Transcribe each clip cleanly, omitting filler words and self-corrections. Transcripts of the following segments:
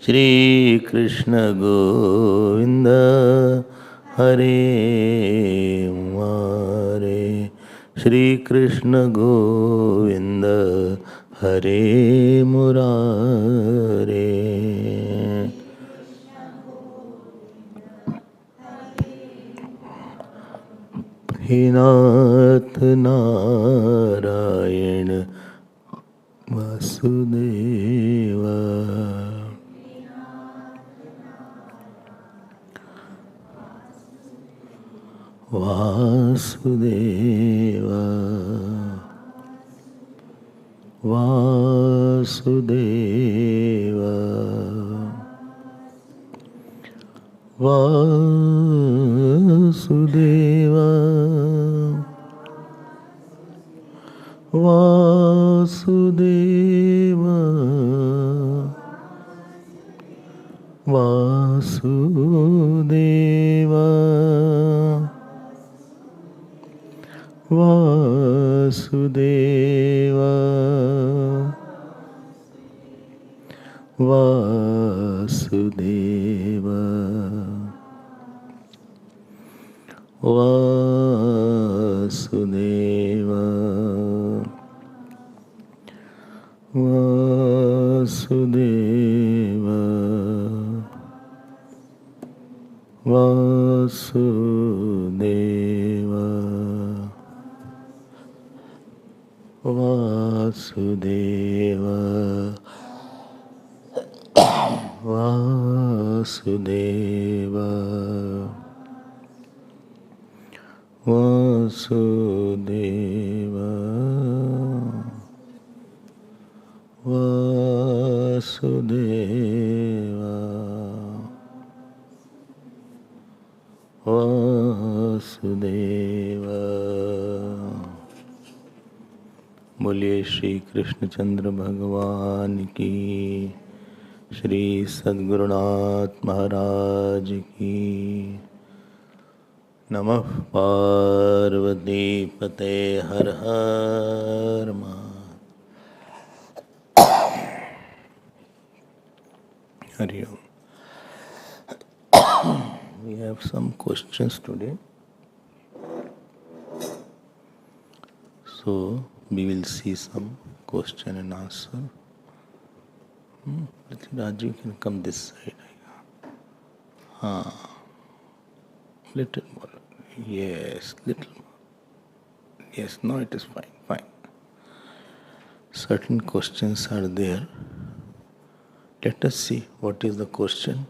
Shri Krishna Govinda Hare Mare, Shri Krishna Govinda Hare Murare. He Nath Narayan Vasudeva, Vasudeva, Vasudeva, Vasudeva, Vasudeva, Vasudeva, Vasudeva, Vasudeva, Vasudeva, Vasudeva, Vasudeva, Vasudeva, Vasudeva, Vasudeva, Vasudeva, Vasudeva. बोलिए श्री कृष्णचंद्र भगवान की, श्री सद्गुरुनाथ महाराज की। नमः पार्वती पते हर हर Hari Om. We have some questions today. So we will see some question and answer. Raju can come this side. Little more. Yes, little more. Yes, no, it is fine, fine. Certain questions are there. Let us see what is the question,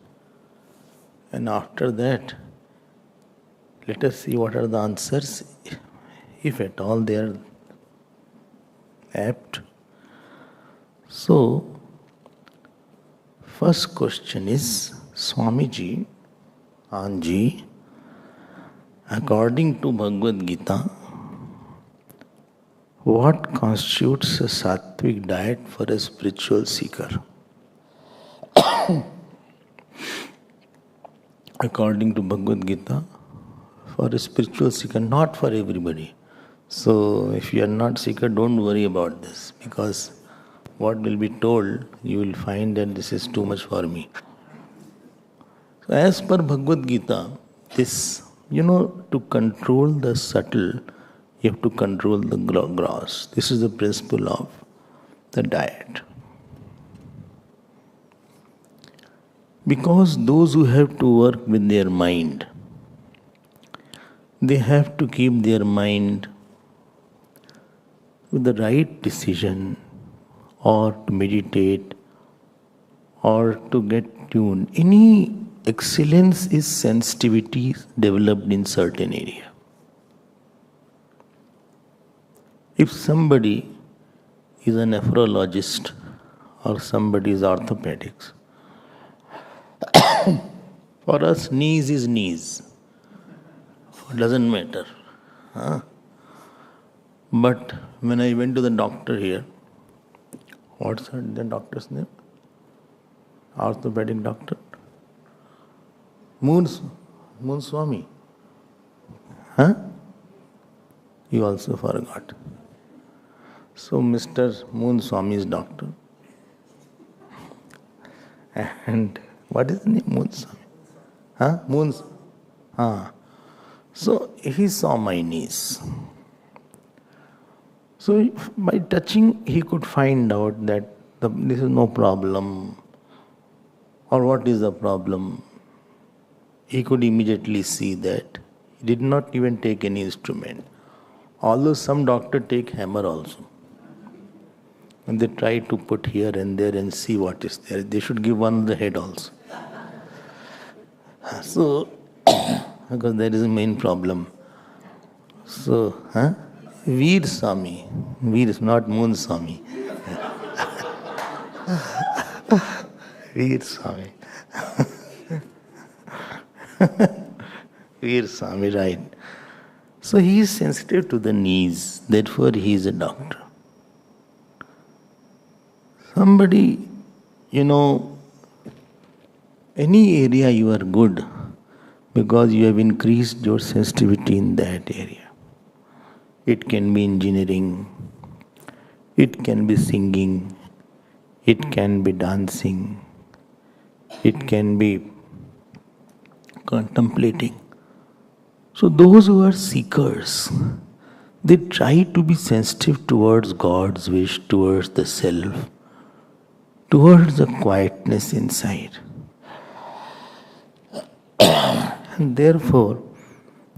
and after that, let us see what are the answers, if at all they are apt. So, first question is, Swamiji, Anji, according to Bhagavad Gita, what constitutes a sattvic diet for a spiritual seeker? According to Bhagavad Gita, for a spiritual seeker, not for everybody. So, if you are not seeker, don't worry about this, because what will be told, you will find that this is too much for me. So, as per Bhagavad Gita, this, to control the subtle, you have to control the gross. This is the principle of the diet. Because those who have to work with their mind, they have to keep their mind with the right decision, or to meditate, or to get tuned. Any excellence is sensitivity developed in certain area. If somebody is a nephrologist or somebody is orthopedics, for us, knees is knees. It doesn't matter. But when I went to the doctor here, what's the doctor's name? Orthopedic doctor? Moon Swami. You also forgot. So Mr. Moon Swami is doctor. And what is the name? Moon Swami. Huh? Moons. Ah. So he saw my niece. So by touching, he could find out that this is no problem, or what is the problem. He could immediately see that. He did not even take any instrument. Although some doctor take hammer also. And they try to put here and there and see what is there. They should give one on the head also. So, because that is the main problem. So, Veer Swami. Veer is not Moon Swami. Veer Swami. Veer Swami, right. So he is sensitive to the knees, therefore he is a doctor. Somebody, any area you are good because you have increased your sensitivity in that area. It can be engineering, it can be singing, it can be dancing, it can be contemplating. So those who are seekers, they try to be sensitive towards God's wish, towards the self, towards the quietness inside. And therefore,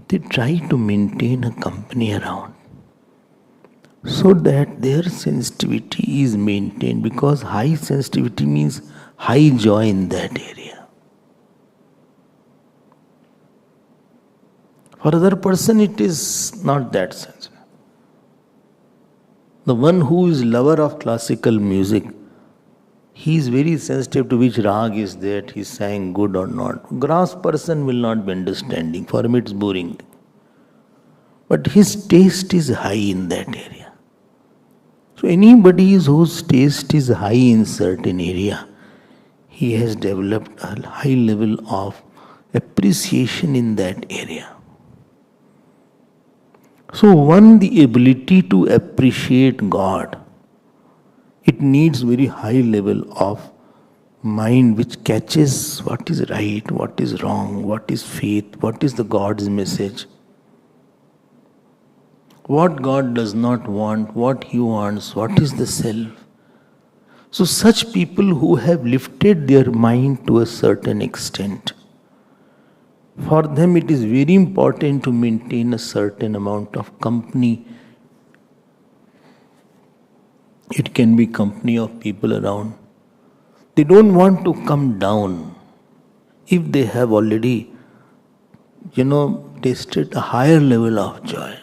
they try to maintain a company around so that their sensitivity is maintained, because high sensitivity means high joy in that area. For other person, it is not that sensitive. The one who is lover of classical music, he is very sensitive to which rag is that he sang good or not. Gross person will not be understanding. For him, it's boring. But his taste is high in that area. So anybody whose taste is high in certain area, he has developed a high level of appreciation in that area. So one, the ability to appreciate God, it needs very high level of mind which catches what is right, what is wrong, what is faith, what is the God's message, what God does not want, what He wants, what is the self. So such people who have lifted their mind to a certain extent, for them it is very important to maintain a certain amount of company. It can be company of people around. They don't want to come down if they have already, tasted a higher level of joy.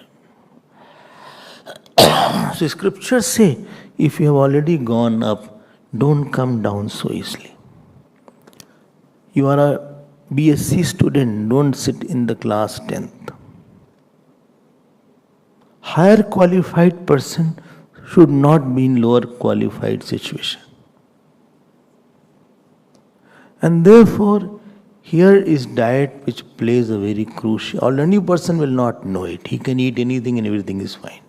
So scriptures say, if you have already gone up, don't come down so easily. You are a BSc student, don't sit in the class 10th. Higher qualified person should not be in lower qualified situation. And therefore, here is diet which plays a very crucial. Ordinary person will not know it. He can eat anything and everything is fine.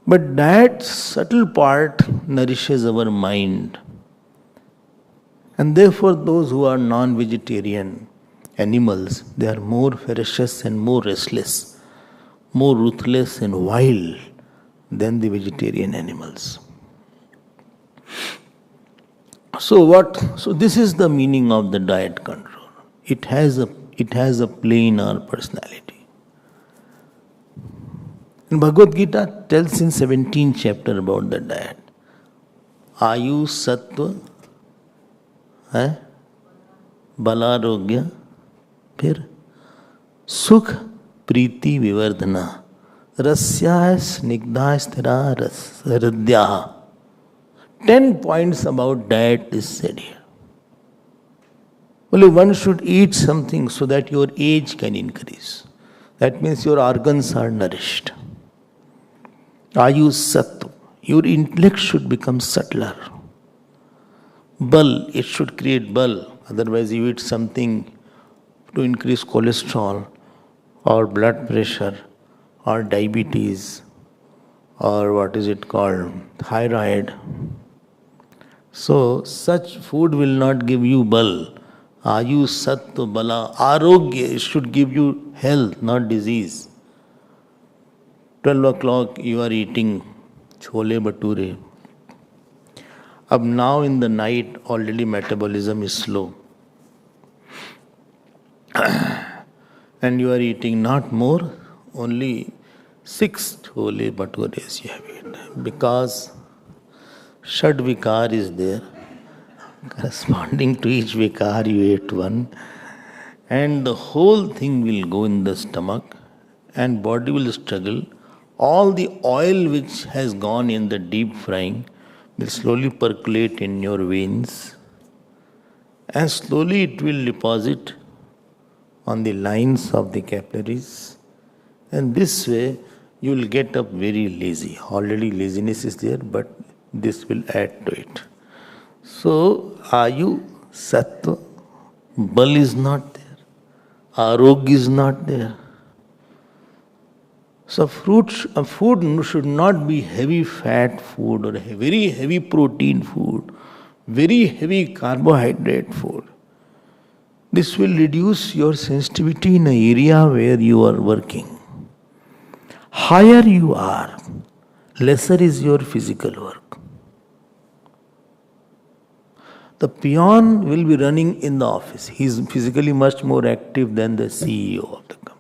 But that subtle part nourishes our mind. And therefore, those who are non-vegetarian animals, they are more ferocious and more restless, more ruthless and wild than the vegetarian animals. So this is the meaning of the diet control. It has a play in our personality. And Bhagavad Gita tells in 17th chapter about the diet. Ayu Sattva, Balarogya, फिर सुख प्रीति विवर्धना Russia Snigdha स्थिरा हृदया. 10 points about diet is said here. Only one should eat something so that your age can increase. That means your organs are nourished. Ayu Sattva, your intellect should become subtler. Bal, it should create bal. Otherwise you eat something to increase cholesterol or blood pressure or diabetes or what is it called, thyroid. So, such food will not give you bal. Ayu sattva bala. Arogya should give you health, not disease. 12 o'clock you are eating chole bhature. Up now in the night already metabolism is slow. And you are eating not more, only 6 chole bhatures you have eaten. Because Shad Vikar is there. Corresponding to each Vikar you ate one. And the whole thing will go in the stomach and body will struggle. All the oil which has gone in the deep frying will slowly percolate in your veins. And slowly it will deposit on the lines of the capillaries. And this way you will get up very lazy. Already laziness is there, but this will add to it. So, Ayu, Sattva, Bal is not there. Arogya is not there. So, food should not be heavy fat food or very heavy protein food, very heavy carbohydrate food. This will reduce your sensitivity in an area where you are working. Higher you are, lesser is your physical work. The peon will be running in the office. He is physically much more active than the CEO of the company.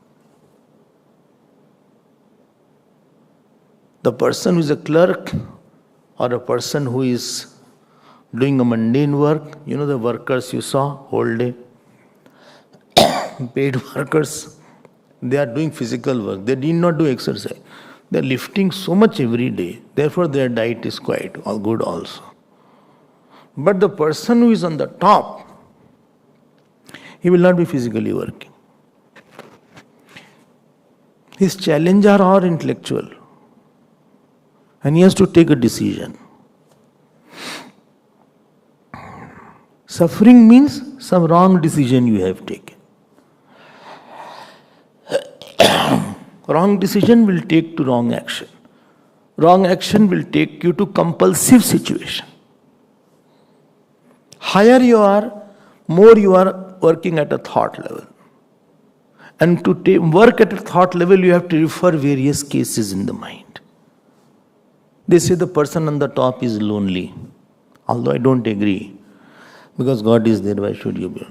The person who is a clerk or a person who is doing a mundane work, the workers you saw whole day, paid workers, they are doing physical work. They need not do exercise. They are lifting so much every day. Therefore, their diet is quite all good also. But the person who is on the top, he will not be physically working. His challenges are all intellectual. And he has to take a decision. Suffering means some wrong decision you have taken. Wrong decision will take to wrong action. Wrong action will take you to compulsive situation. Higher you are, more you are working at a thought level. And to work at a thought level, you have to refer various cases in the mind. They say the person on the top is lonely. Although I don't agree. Because God is there, why should you be?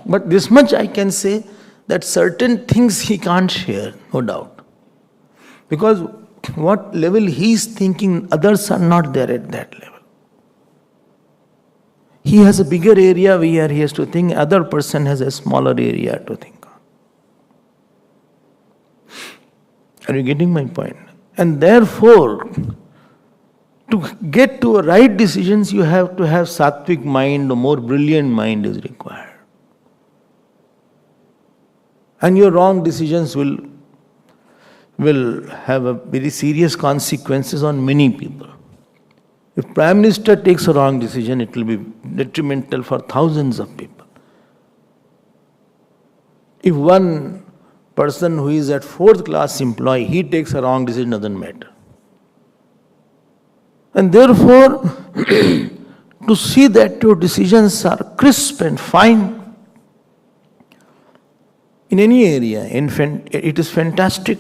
But this much I can say, that certain things he can't share, no doubt. Because what level he is thinking, others are not there at that level. He has a bigger area where he has to think, other person has a smaller area to think on. Are you getting my point? And therefore, to get to right decisions, you have to have sattvic mind, a more brilliant mind is required. And your wrong decisions will have a very serious consequences on many people. If Prime Minister takes a wrong decision, it will be detrimental for thousands of people. If one person who is at 4th class employee, he takes a wrong decision, doesn't matter. And therefore, to see that your decisions are crisp and fine, in any area, it is fantastic.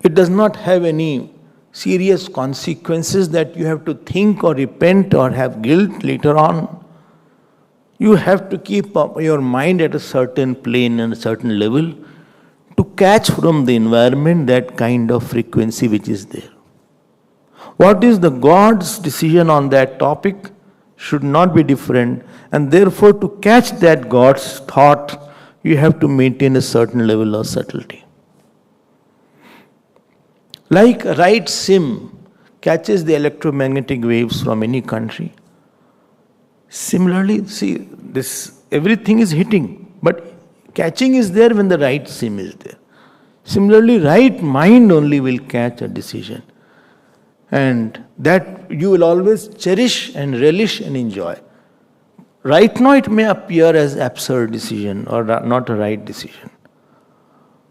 It does not have any serious consequences that you have to think or repent or have guilt later on. You have to keep up your mind at a certain plane and a certain level to catch from the environment that kind of frequency which is there. What is the God's decision on that topic should not be different, and therefore to catch that God's thought, you have to maintain a certain level of subtlety. Like a right SIM catches the electromagnetic waves from any country. Similarly, see, everything is hitting, but catching is there when the right SIM is there. Similarly, right mind only will catch a decision. And that you will always cherish and relish and enjoy. Right now it may appear as absurd decision or not a right decision.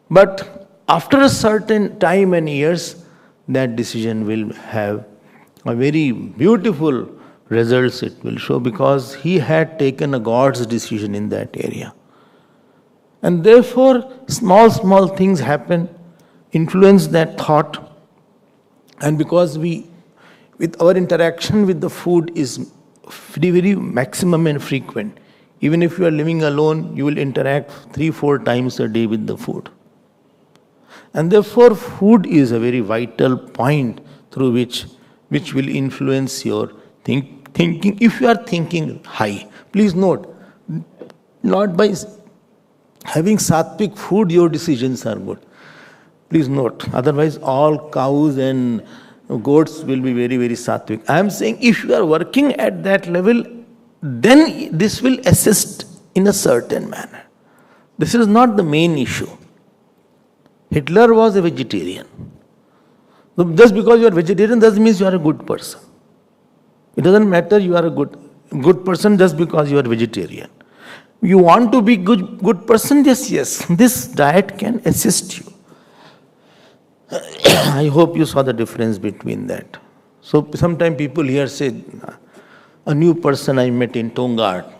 But after a certain time and years, that decision will have A very beautiful results it will show, because he had taken a God's decision in that area. And therefore, small things happen, influence that thought. And because with our interaction with the food is very maximum and frequent. Even if you are living alone, you will interact 3-4 times a day with the food. And therefore, food is a very vital point through which will influence your thinking. If you are thinking high, please note, not by having sattvic food, your decisions are good. Please note, otherwise all cows and goats will be very, very sattvic. I am saying if you are working at that level, then this will assist in a certain manner. This is not the main issue. Hitler was a vegetarian. So just because you are vegetarian doesn't mean you are a good person. It doesn't matter you are a good person just because you are vegetarian. You want to be good person? Yes. This diet can assist you. I hope you saw the difference between that. So sometimes people here say, a new person I met in Tonga.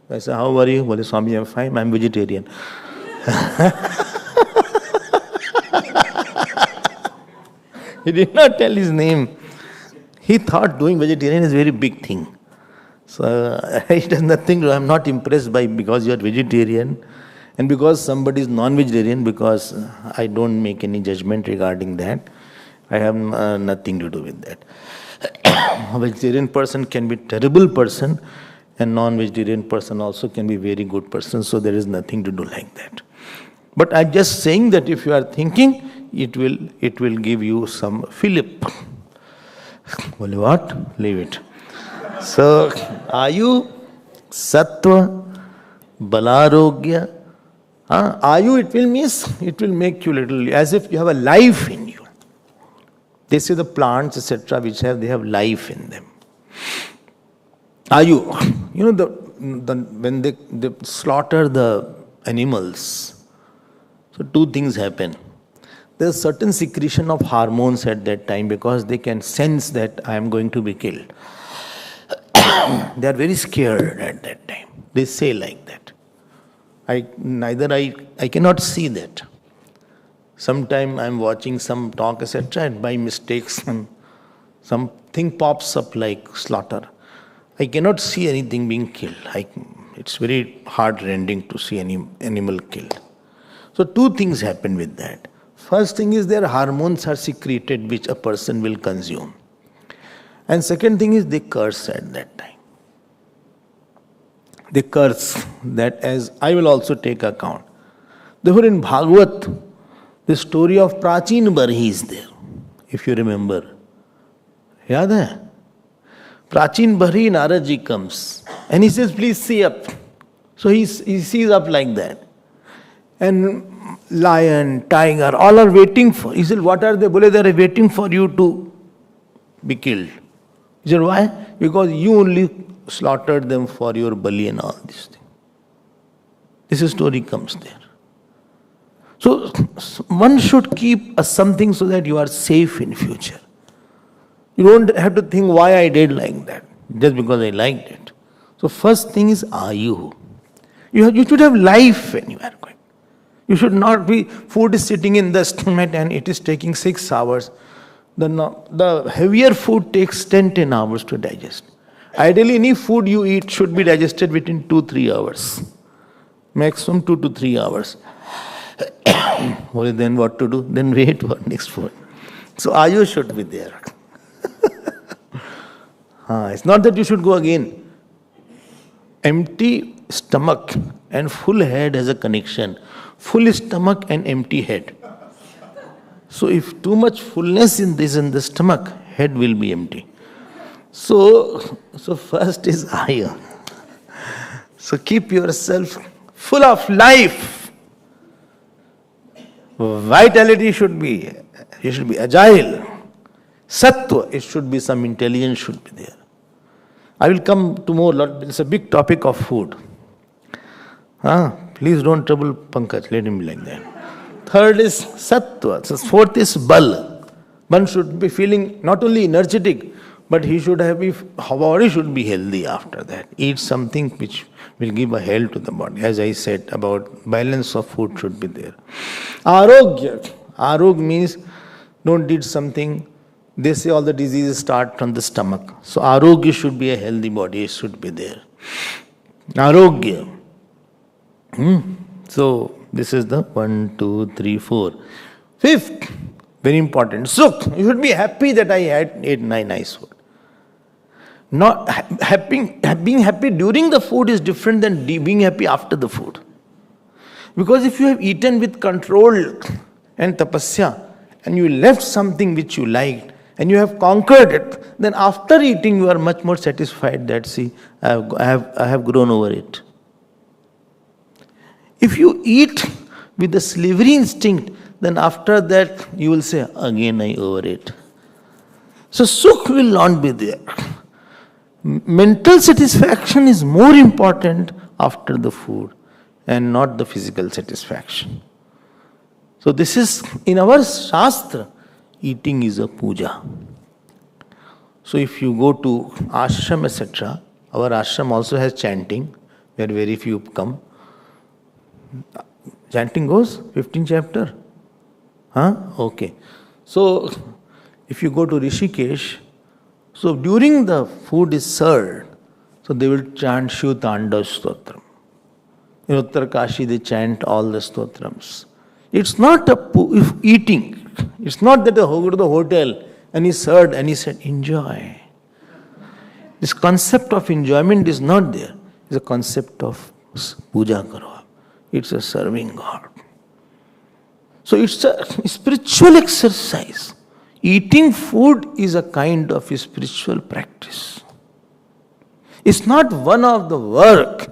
I say, how are you? Well, Swami, I'm fine. I'm vegetarian. He did not tell his name. He thought doing vegetarian is a very big thing. So it has nothing to do. I'm not impressed because you are vegetarian and because somebody is non-vegetarian, because I don't make any judgment regarding that. I have nothing to do with that. A vegetarian person can be a terrible person, and non-vegetarian person also can be a very good person. So there is nothing to do like that. But I'm just saying that if you are thinking, it will give you some fillip. Well, what? Leave it. So, Ayu, Sattva, Balarogya. Ayu, it will make you little, as if you have a life in you. They say the plants, etc., they have life in them. Ayu, when they slaughter the animals, so two things happen. There's certain secretion of hormones at that time because they can sense that I am going to be killed. They are very scared at that time. They say like that. I cannot see that. Sometime I'm watching some talk, etc., and by mistake something pops up like slaughter. I cannot see anything being killed. It's very heart-rending to see any animal killed. So two things happen with that. First thing is their hormones are secreted which a person will consume. And second thing is they curse at that time. They curse that, as I will also take account. Therefore in Bhagavad, the story of Prachin Barhi is there, if you remember. Yaad hai? Prachin Barhi, Naraji comes and he says, please see up. So he sees up like that. And lion, tiger, all are waiting for. He said, what are they? Bole, they are waiting for you to be killed. He said, why? Because you only slaughtered them for your bali and all this thing. This story comes there. So one should keep something so that you are safe in future. You don't have to think why I did like that, just because I liked it. So first thing is Ayu. You should have life when you are going. You should not be, food is sitting in the stomach and it is taking 6 hours. The heavier food takes 10 hours to digest. Ideally, any food you eat should be digested within 2-3 hours. Maximum 2 to 3 hours. Well, then what to do? Then wait for next food. So Ayu should be there. It's not that you should go again. Empty stomach and full head has a connection. Full stomach and empty head. So if too much fullness in the stomach, head will be empty. So first is Ayu. So keep yourself full of life. Vitality should be, you should be agile. Sattva, it should be some intelligence should be there. I will come to more, it's a big topic of food. Please don't trouble Pankaj, let him be like that. Third is Sattva. So fourth is Bal. One should be feeling not only energetic, But he should have, body should be healthy after that. Eat something which will give a health to the body. As I said about balance of food should be there. Arogya. Arog means don't eat something. They say all the diseases start from the stomach. So arogya should be a healthy body. It should be there. Arogya. So this is the 1, 2, 3, 4. Fifth, very important. Sukh. You should be happy that I ate nice food. Not being happy during the food is different than being happy after the food. Because if you have eaten with control and tapasya, and you left something which you liked, and you have conquered it, then after eating you are much more satisfied that, see, I have grown over it. If you eat with the slavery instinct, then after that you will say, again I overate. So sukh will not be there. Mental satisfaction is more important after the food and not the physical satisfaction. So this is, in our Shastra, eating is a puja. So if you go to ashram, etc., our ashram also has chanting, where very few come. Chanting goes, 15th chapter. Okay. So if you go to Rishikesh, so during the food is served, so they will chant Shiv Tanda Stotram. In Uttar Kashi they chant all the stotrams. It's not eating. It's not that I go to the hotel and he served and he said, enjoy. This concept of enjoyment is not there. It's a concept of puja karo. It's a serving God. So it's a spiritual exercise. Eating food is a kind of a spiritual practice. It's not one of the work.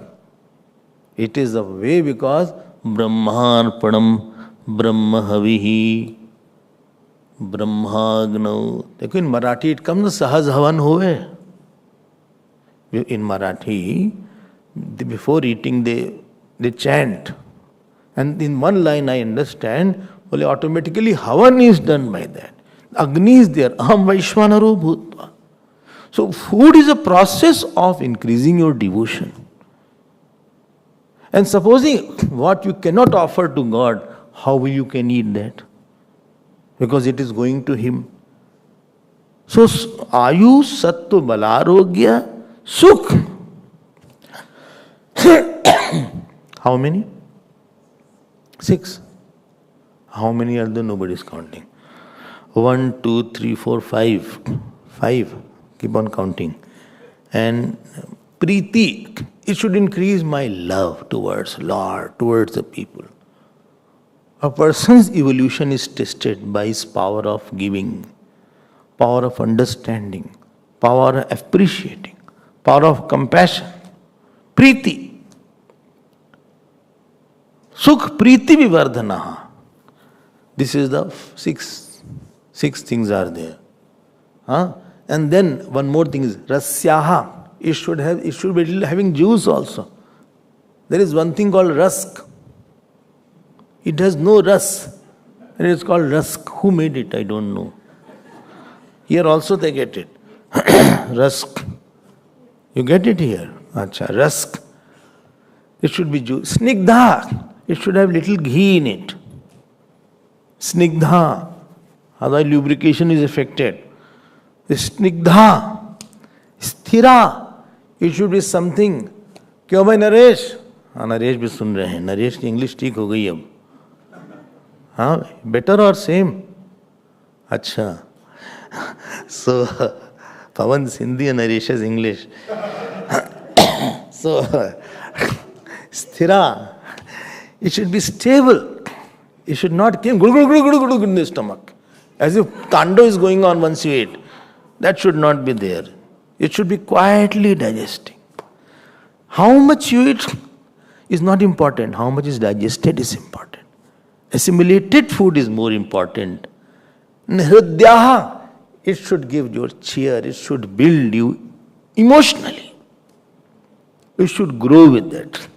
It is a way, because Brahmarpanam Brahmahavihi Brahmagno. In Marathi it comes Sahaj Havan Hove. In Marathi, before eating they chant. And in one line I understand, only automatically Havan is done by that. Agni is there. Aham Vaishwanaro Bhutva. So food is a process of increasing your devotion. And supposing what you cannot offer to God, how will you can eat that? Because it is going to Him. So Ayu Sattu Balarogya Sukh. How many? 6. How many are there? Nobody is counting. 1, 2, 3, 4, 5. 5. Keep on counting. And Preeti, it should increase my love towards Lord, towards the people. A person's evolution is tested by his power of giving, power of understanding, power of appreciating, power of compassion. Preeti. Sukh Preeti Vivardhanaha. This is the 6 things are there. And then one more thing is Rasyaha. It should be having juice also. There is one thing called Rask. It has no ras. And it is called Rask. Who made it? I don't know. Here also they get it. Rask. You get it here? Acha, Rask. It should be juice. Snigdha. It should have little ghee in it. Snigdha. Otherwise lubrication is affected. Snigdha. Sthira. It should be something. क्यों भाई नरेश? हाँ नरेश भी सुन रहे हैं. नरेश की English ठीक हो गई अब. हाँ better or same? अच्छा. So Pawan's Hindi and Naresh's English. So sthira. It should be stable. It should not come in the stomach. As if tando is going on once you eat. That should not be there. It should be quietly digesting. How much you eat is not important. How much is digested is important. Assimilated food is more important. Hridyaha. It should give you cheer. It should build you emotionally. You should grow with that.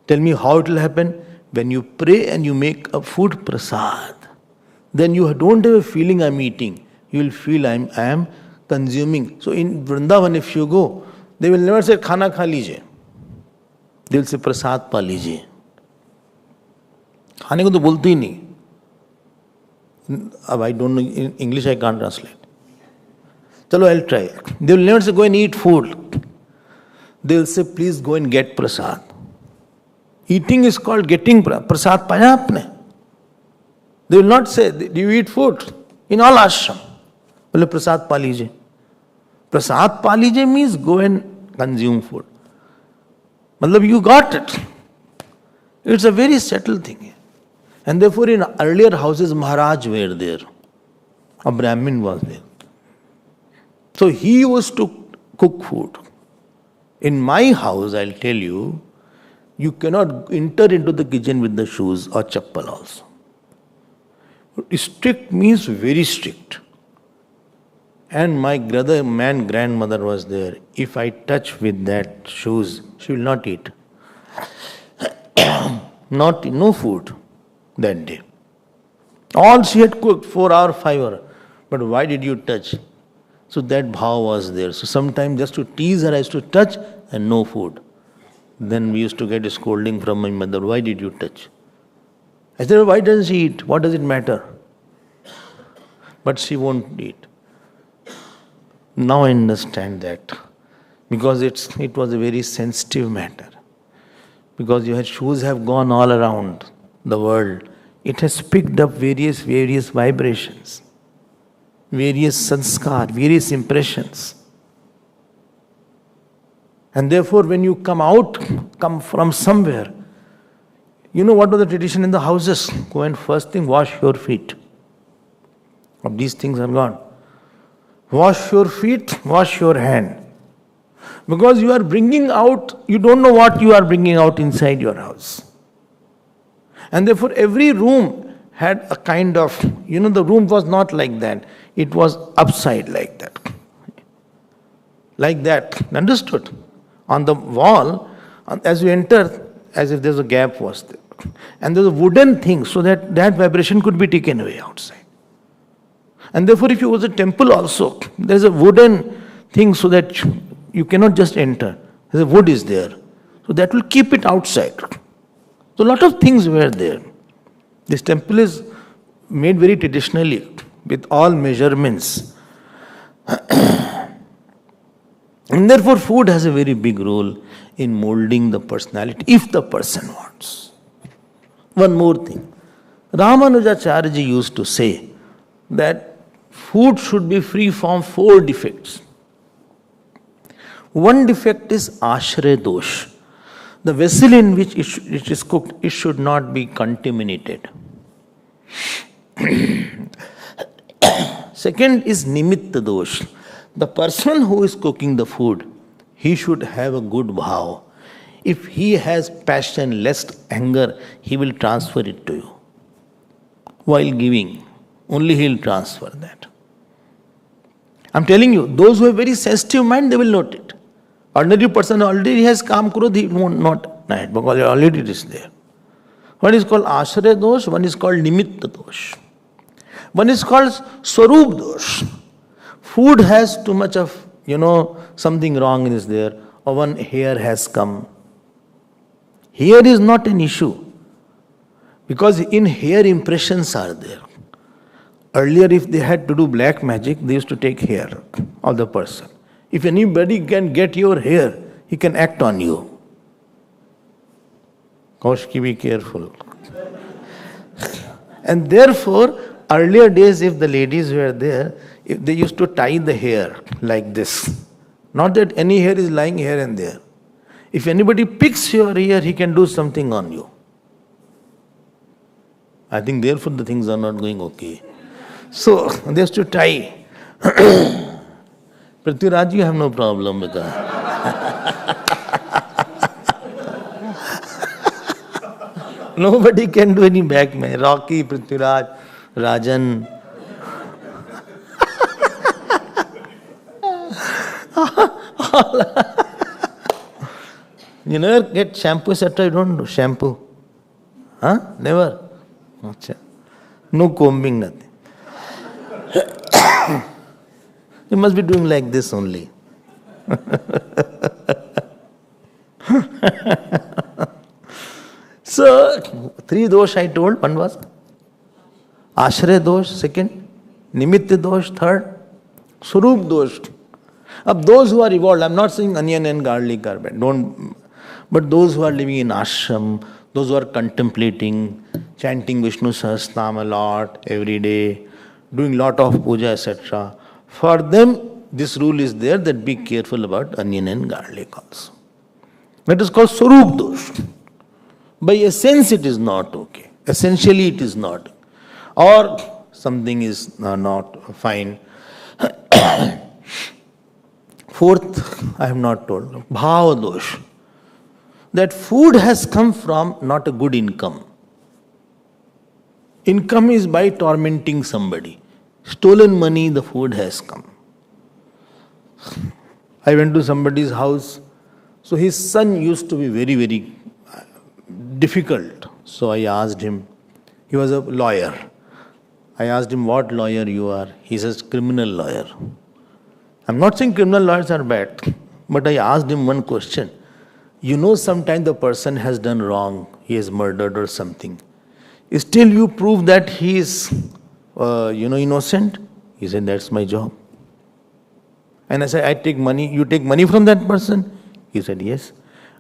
Tell me how it will happen. When you pray and you make a food prasad, then you don't have a feeling I'm eating. You will feel I am consuming. So in Vrindavan, if you go, they will never say khana kha lijiye. They will say prasad pa lijiye. खाने को तो बोलते ही नहीं. अब I don't know, in English I can't translate. Chalo, I'll try. They will never say go and eat food. They will say please go and get prasad. Eating is called getting prasad. Paya apne. They will not say, do you eat food? In all ashram. Bole prasad pa lijiye. Prasad pa lijiye means go and consume food. Matlab you got it. It's a very subtle thing. And therefore in earlier houses Maharaj were there. A Brahmin was there. So he used to cook food. In my house, I'll tell you, you cannot enter into the kitchen with the shoes or chappal also. Strict means very strict. And my grandmother was there. If I touch with that shoes, she will not eat. No food that day. All she had cooked, 4 hours, 5 hours. But why did you touch? So that bhav was there. So sometimes just to tease her, I used to touch and no food. Then we used to get a scolding from my mother. Why did you touch? I said, why doesn't she eat? What does it matter? But she won't eat. Now I understand that. Because it was a very sensitive matter. Because your shoes have gone all around the world. It has picked up various vibrations, various sanskar, various impressions. And therefore when you come from somewhere, you know what was the tradition in the houses? Go and first thing wash your feet. But these things are gone. Wash your feet, wash your hand. Because you are bringing out, you don't know what you are bringing out inside your house. And therefore every room had a kind of, the room was not like that. It was upside like that. Like that. Understood? On the wall, as you enter, as if there's a gap was there. And there's a wooden thing so that vibration could be taken away outside. And therefore if you was a temple also, there's a wooden thing so that you cannot just enter. The wood is there. So that will keep it outside. So a lot of things were there. This temple is made very traditionally with all measurements. And therefore food has a very big role in molding the personality if the person wants. One more thing. Ramanujacharya used to say that food should be free from 4 defects. One defect is ashray dosh. The vessel in which it is cooked, it should not be contaminated. Second is nimitta dosh. The person who is cooking the food, he should have a good bhav. If he has passion, lust, anger, he will transfer it to you. While giving, only he will transfer that. I'm telling you, those who have very sensitive mind, they will note it. Ordinary person already has kam krodh, he won't not night, because already it is there. One is called ashray dosh, one is called nimitta dosh. One is called swarup dosh. Food has too much of, something wrong is there, or one hair has come. Hair is not an issue, because in hair impressions are there. Earlier if they had to do black magic, they used to take hair of the person. If anybody can get your hair, he can act on you. Kaushiki, be careful. And therefore, earlier days, if the ladies were there, if they used to tie the hair like this. Not that any hair is lying here and there. If anybody picks your ear, he can do something on you. I think therefore the things are not going okay. So, they used to tie. Prithviraj, you have no problem with that. Nobody can do any back man. Rocky, Prithviraj, Rajan. You never get shampoo, etc. You don't do shampoo. Huh? Never. No combing, nothing. You must be doing like this only. So, 3 dosh I told. One was Ashray dosh, second. Nimitta dosh, third. Surup dosh. Of those who are evolved, I'm not saying onion and garlic are bad. But those who are living in ashram, those who are contemplating, chanting Vishnu Sahasranam a lot every day, doing lot of puja, etc. For them, this rule is there that be careful about onion and garlic also. That is called Swarup dosh. By essence, it is not okay. Essentially, it is not. Or something is not fine. Fourth, I have not told. Bhava dosh. That food has come from not a good income. Income is by tormenting somebody. Stolen money, the food has come. I went to somebody's house. So his son used to be very, very difficult. So I asked him, he was a lawyer. I asked him, what lawyer you are? He says, criminal lawyer. I'm not saying criminal lawyers are bad, but I asked him one question. You know, sometimes the person has done wrong, he has murdered or something. Still you prove that he is, innocent? He said, that's my job. And I said, I take money, you take money from that person? He said, yes.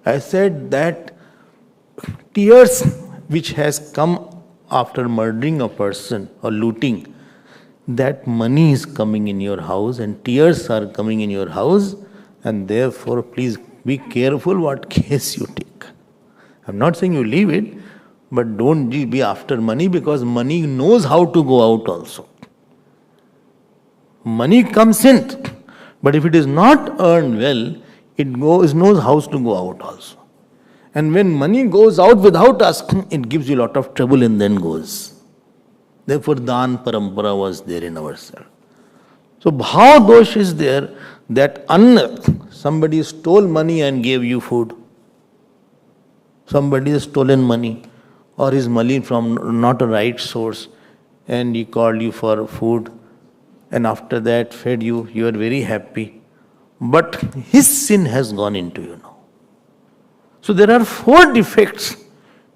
I said that tears which has come after murdering a person or looting, that money is coming in your house and tears are coming in your house, and therefore please be careful what case you take. I'm not saying you leave it, but don't be after money, because money knows how to go out also. Money comes in, but if it is not earned well, it knows how to go out also. And when money goes out without asking, it gives you a lot of trouble and then goes. Therefore, Dan Parampara was there in ourselves. So, Bhav dosh is there, that somebody stole money and gave you food. Somebody has stolen money, or his money from not a right source, and he called you for food, and after that fed you, you are very happy. But his sin has gone into you now. So there are 4 defects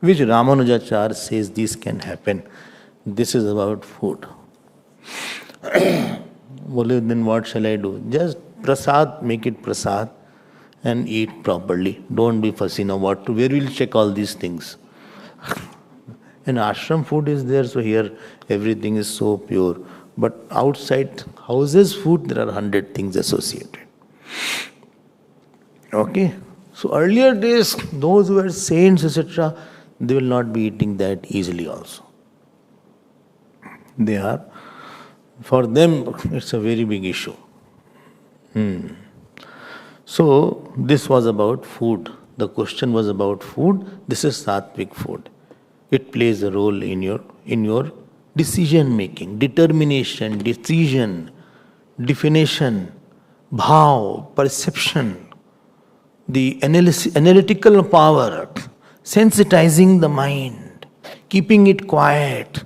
which Ramanujacharya says these can happen. This is about food. Then what shall I do? Just prasad, make it prasad and eat properly. Don't be fussy now what to, where will you check all these things? And ashram food is there, so here everything is so pure. But outside houses food, there are 100 things associated. Okay? So earlier days, those who were saints, etc., they will not be eating that easily also. They are, for them, it's a very big issue. So this was about food. The question was about food. This is sattvic food. It plays a role in your decision making, determination, decision, definition, bhav, perception, the analytical power, sensitizing the mind, keeping it quiet.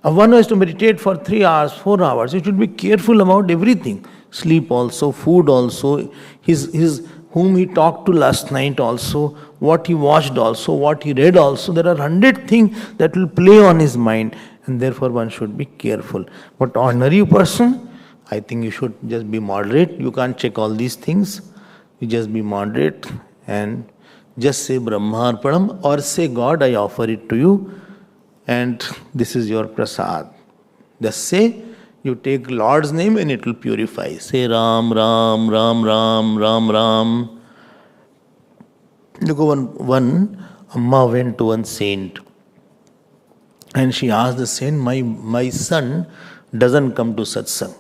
One who has to meditate for 3 hours, 4 hours, he should be careful about everything. Sleep also, food also, his whom he talked to last night also, what he watched also, what he read also. There are 100 things that will play on his mind, and therefore one should be careful. But ordinary person, I think you should just be moderate. You can't check all these things. You just be moderate and just say Brahmarpanam, or say, God, I offer it to you, and this is your prasad. Just say, you take Lord's name and it will purify. Say Ram, Ram, Ram, Ram, Ram, Ram. Look, one Amma went to one saint and she asked the saint, my son doesn't come to satsang.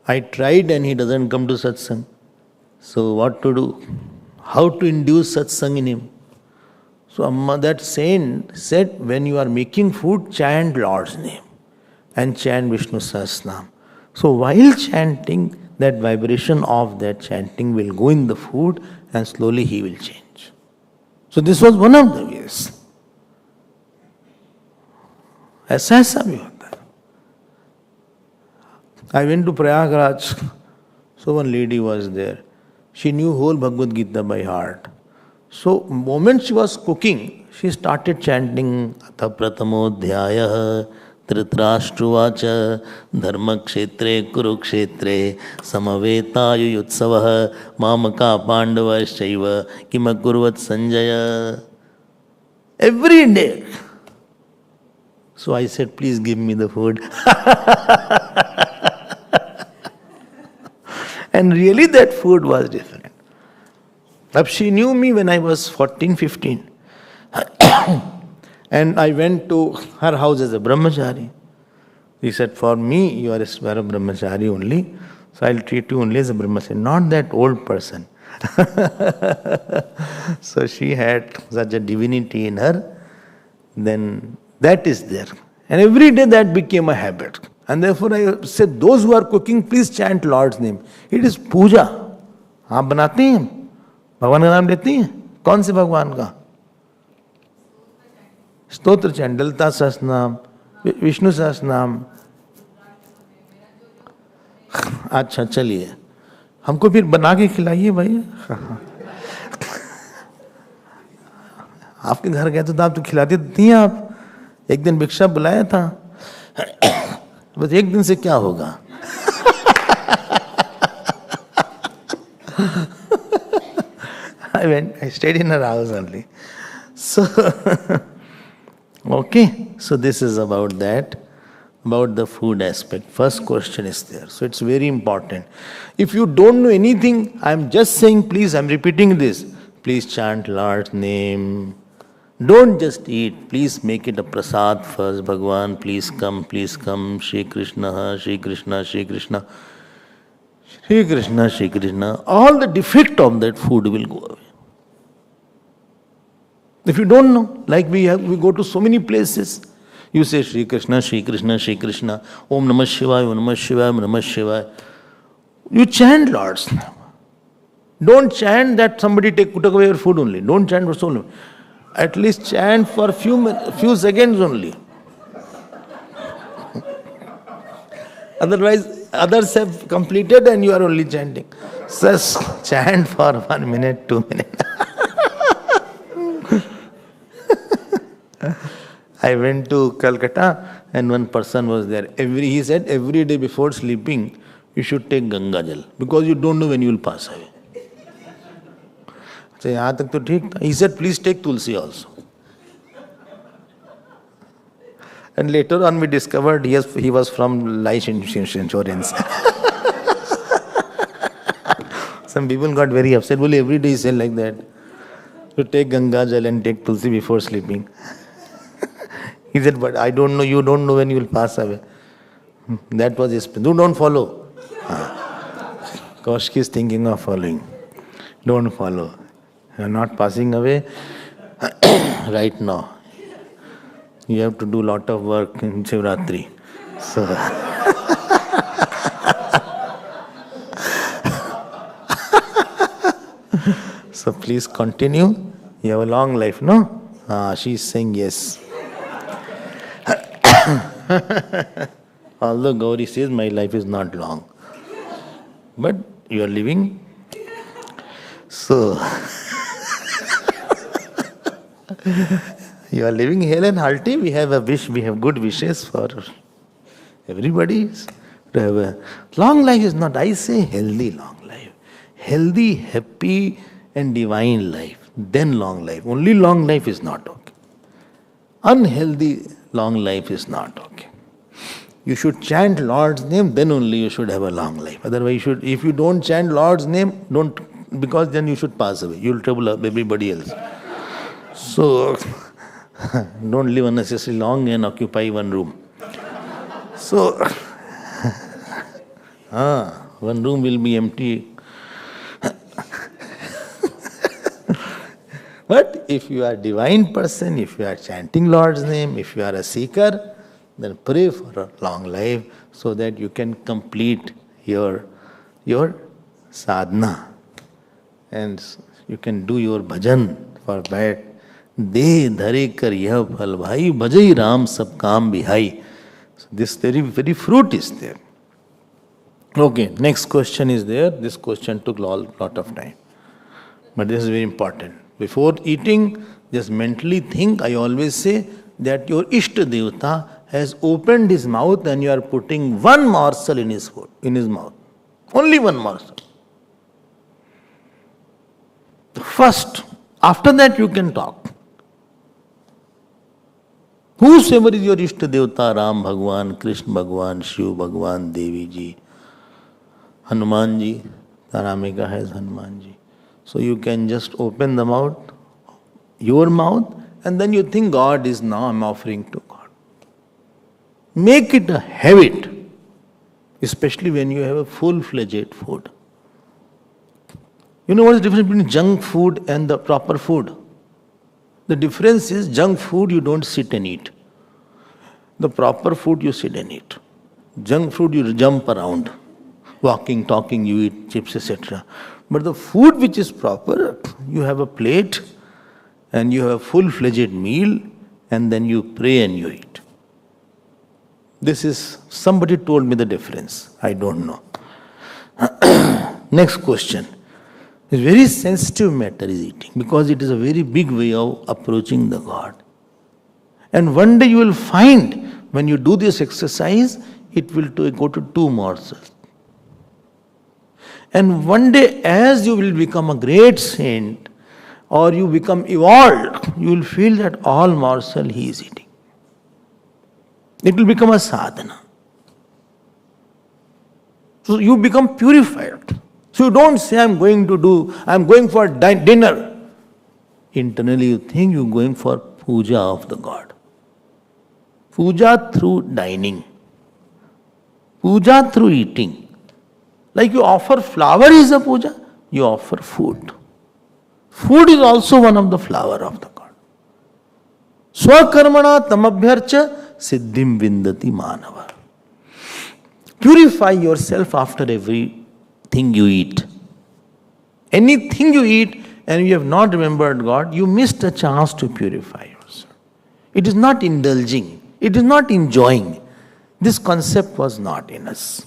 I tried and he doesn't come to satsang. So what to do? How to induce satsang in him? So Amma, that saint said, when you are making food, chant Lord's name and chant Vishnu Sahasranam. So while chanting, that vibration of that chanting will go in the food and slowly he will change. So this was one of the ways. ऐसा भी होता है. I went to Prayagraj. So one lady was there. She knew whole Bhagavad Gita by heart. So moment she was cooking, she started chanting Atha Pratamodhyaya Dhritarashtravacha Dharma Kshetre Kurukshetre Samavetayu Yutsavah Mamaka Pandavaschaiva Kimakurvat Sanjaya. Every day. So I said, please give me the food. And really that food was different. But she knew me when I was 14, 15. And I went to her house as a brahmachari. He said, for me, you are a brahmachari only. So I'll treat you only as a brahmachari, not that old person. So she had such a divinity in her. Then that is there. And every day that became a habit. And therefore I said, those who are cooking, please chant Lord's name. It is puja. आप बनाते हैं भगवान का नाम लेते हैं कौन से भगवान का स्तोत्र चैंट ललिता सहस्रनाम विष्णु सहस्रनाम अच्छा चलिए हमको फिर बना के खिलाइए भाई आपके घर गए तो आप तो खिलाती थी आप एक दिन भिक्षा बुलाया था बस एक दिन से क्या होगा I stayed in her house only. So, okay. So this is about that, about the food aspect. First question is there. So it's very important. If you don't know anything, I'm just saying, please, I'm repeating this. Please chant Lord's name. Don't just eat. Please make it a prasad first. Bhagwan, please come. Shri Krishna, Shri Krishna, Shri Krishna. Shri Krishna, Shri Krishna. All the defect of that food will go away. If you don't know, like we go to so many places, you say Shri Krishna, Shri Krishna, Shri Krishna, Om Namah Shivaya, Om Namah Shivaya, Om Namah Shivaya. You chant Lord's name. Don't chant that somebody took away your food only. Don't chant for so long. At least chant for few seconds only. Otherwise, others have completed and you are only chanting. Just chant for 1 minute, 2 minutes. I went to Calcutta and one person was there. He said every day before sleeping, you should take Ganga Jal because you don't know when you will pass away. So, yahan tak to theek tha. He said, please take Tulsi also. And later on we discovered he was from life insurance. Some people got very upset. Well, every day he said like that. To take Ganga Jal and take Tulsi before sleeping. He said, but I don't know, you don't know when you will pass away. That was his. Don't follow. Kaushik is thinking of following. Don't follow. You are not passing away right now. You have to do lot of work in Shivratri. So, so please continue. You have a long life, no? She is saying yes. Although Gauri says my life is not long. But you are living. So, you are living hale and hearty. We have a wish, we have good wishes for everybody. To have a long life is not, I say healthy long life. Healthy, happy and divine life. Then long life. Only long life is not okay. Unhealthy long life is not okay. You should chant Lord's name, then only you should have a long life. Otherwise, if you don't chant Lord's name, because then you should pass away. You will trouble everybody else. So, don't live unnecessarily long and occupy one room. So, one room will be empty. But if you are a divine person, if you are chanting Lord's name, if you are a seeker, then pray for a long life so that you can complete your sadhana. And you can do your bhajan for that. De dhare kar yah phal bhai, bhajai ram sab kaam bihai. So this very, very fruit is there. Okay, next question is there. This question took a lot of time. But this is very important. Before eating, just mentally think. I always say that your Ishta Devata has opened his mouth and you are putting one morsel in his food, in his mouth. Only one morsel. First, after that you can talk. Whosoever is your Ishta Devata, Ram Bhagwan, Krishna Bhagwan, Shiv Bhagwan, Devi Ji, Hanuman Ji, Taramika has Hanuman Ji. So you can just open the mouth, your mouth, and then you think God is now I'm offering to God. Make it a habit, especially when you have a full-fledged food. You know what is the difference between junk food and the proper food? The difference is junk food you don't sit and eat. The proper food you sit and eat. Junk food you jump around. Walking, talking, you eat chips, etc. But the food which is proper, you have a plate and you have a full-fledged meal and then you pray and you eat. This is, somebody told me the difference. I don't know. Next question. It's very sensitive matter is eating because it is a very big way of approaching the God. And one day you will find when you do this exercise, it will go to 2 morsels. And one day as you will become a great saint or you become evolved, you will feel that all morsel he is eating. It will become a sadhana. So you become purified. So you don't say I'm going for dinner. Internally you think you're going for puja of the God. Puja through dining. Puja through eating. Like you offer flower is a puja, you offer food. Food is also one of the flower of the God. Swakarmana tamabhyarcha siddhim vindati manava. Purify yourself after everything you eat. Anything you eat and you have not remembered God, you missed a chance to purify yourself. It is not indulging. It is not enjoying. This concept was not in us.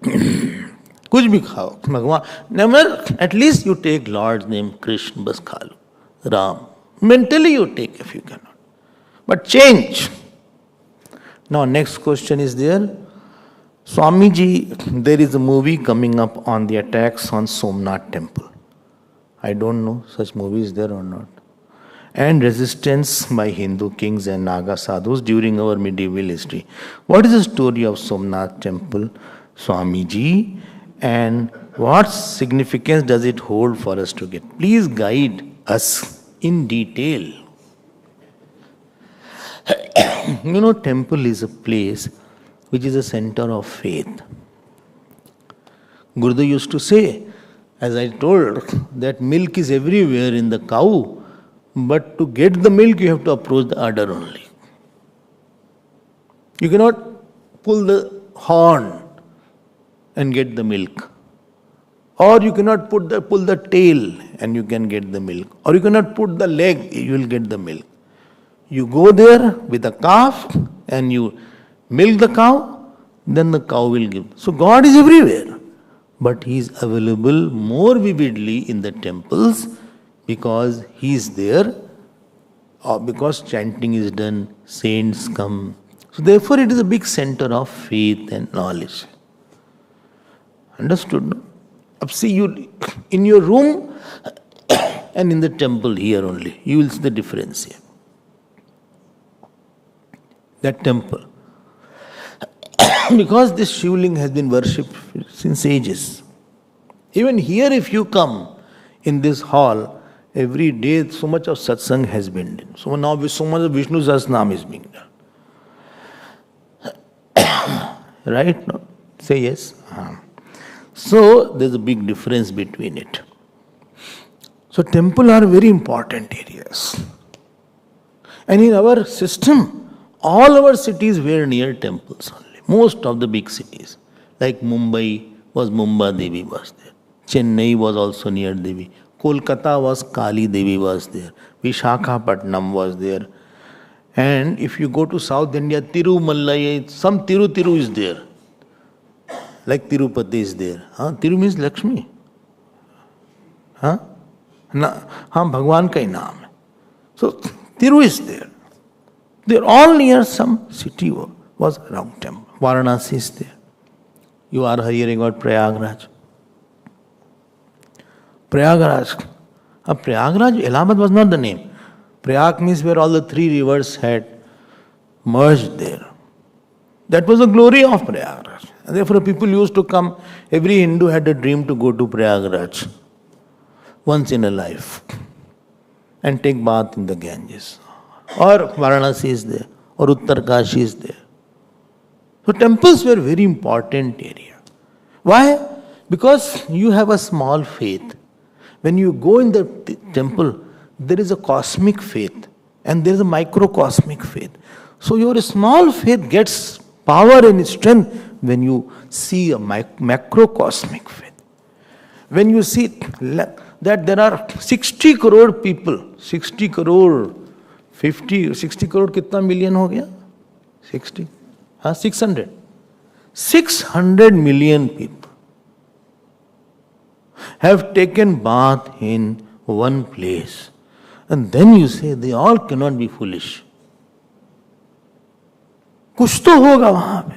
कुछ भी खाओ भगवान never at least you take Lord's name Krishna बस खा लो Ram mentally you take if you cannot but change. Now next question is there. Swamiji, there is a movie coming up on the attacks on Somnath temple. I don't know such movie is there or not. And resistance by Hindu kings and Naga sadhus during our medieval history. What is the story of Somnath temple, Swamiji, and what significance does it hold for us to get? Please guide us in detail. You know, temple is a place which is a center of faith. Gurudev used to say, as I told, that milk is everywhere in the cow, but to get the milk you have to approach the udder only. You cannot pull the horn and get the milk. Or you cannot pull the tail and you can get the milk. Or you cannot put the leg, you will get the milk. You go there with a calf and you milk the cow, then the cow will give. So God is everywhere. But He is available more vividly in the temples because He is there, or because chanting is done, saints come. So therefore it is a big center of faith and knowledge. Understood? No? See you in your room and in the temple here only. You will see the difference here. That temple. Because this Shivling has been worshipped since ages. Even here if you come in this hall, every day so much of satsang has been done. So now so much of Vishnu Sahasranam is being done. Right? No? Say yes. So there's a big difference between it. So temple are very important areas. And in our system, all our cities were near temples only. Most of the big cities. Like Mumbai was Mumba Devi was there. Chennai was also near Devi. Kolkata was Kali Devi was there. Vishakhapatnam was there. And if you go to South India, Tirumalai, some Tiru is there. Like Tirupati is there. Tiru means Lakshmi. Bhagwan ka hi naam hai. So Tiru is there. They're all near some city was around temple. Varanasi is there. You are hearing about Prayagraj. Prayagraj. Prayagraj, Allahabad was not the name. Prayag means where all the three rivers had merged there. That was the glory of Prayagraj. And therefore people used to come. Every Hindu had a dream to go to Prayagraj once in a life and take bath in the Ganges. Or Varanasi is there. Or Uttar Kashi is there. So temples were very important area. Why? Because you have a small faith. When you go in the temple, there is a cosmic faith and there is a microcosmic faith. So your small faith gets power and strength when you see a macrocosmic faith. When you see that there are 60 crore people, 60 crore, 50, 60 crore kitna million ho gaya? 60? 600. 600 million people have taken bath in one place. And then you say they all cannot be foolish. Kuch to hoga wahan pe.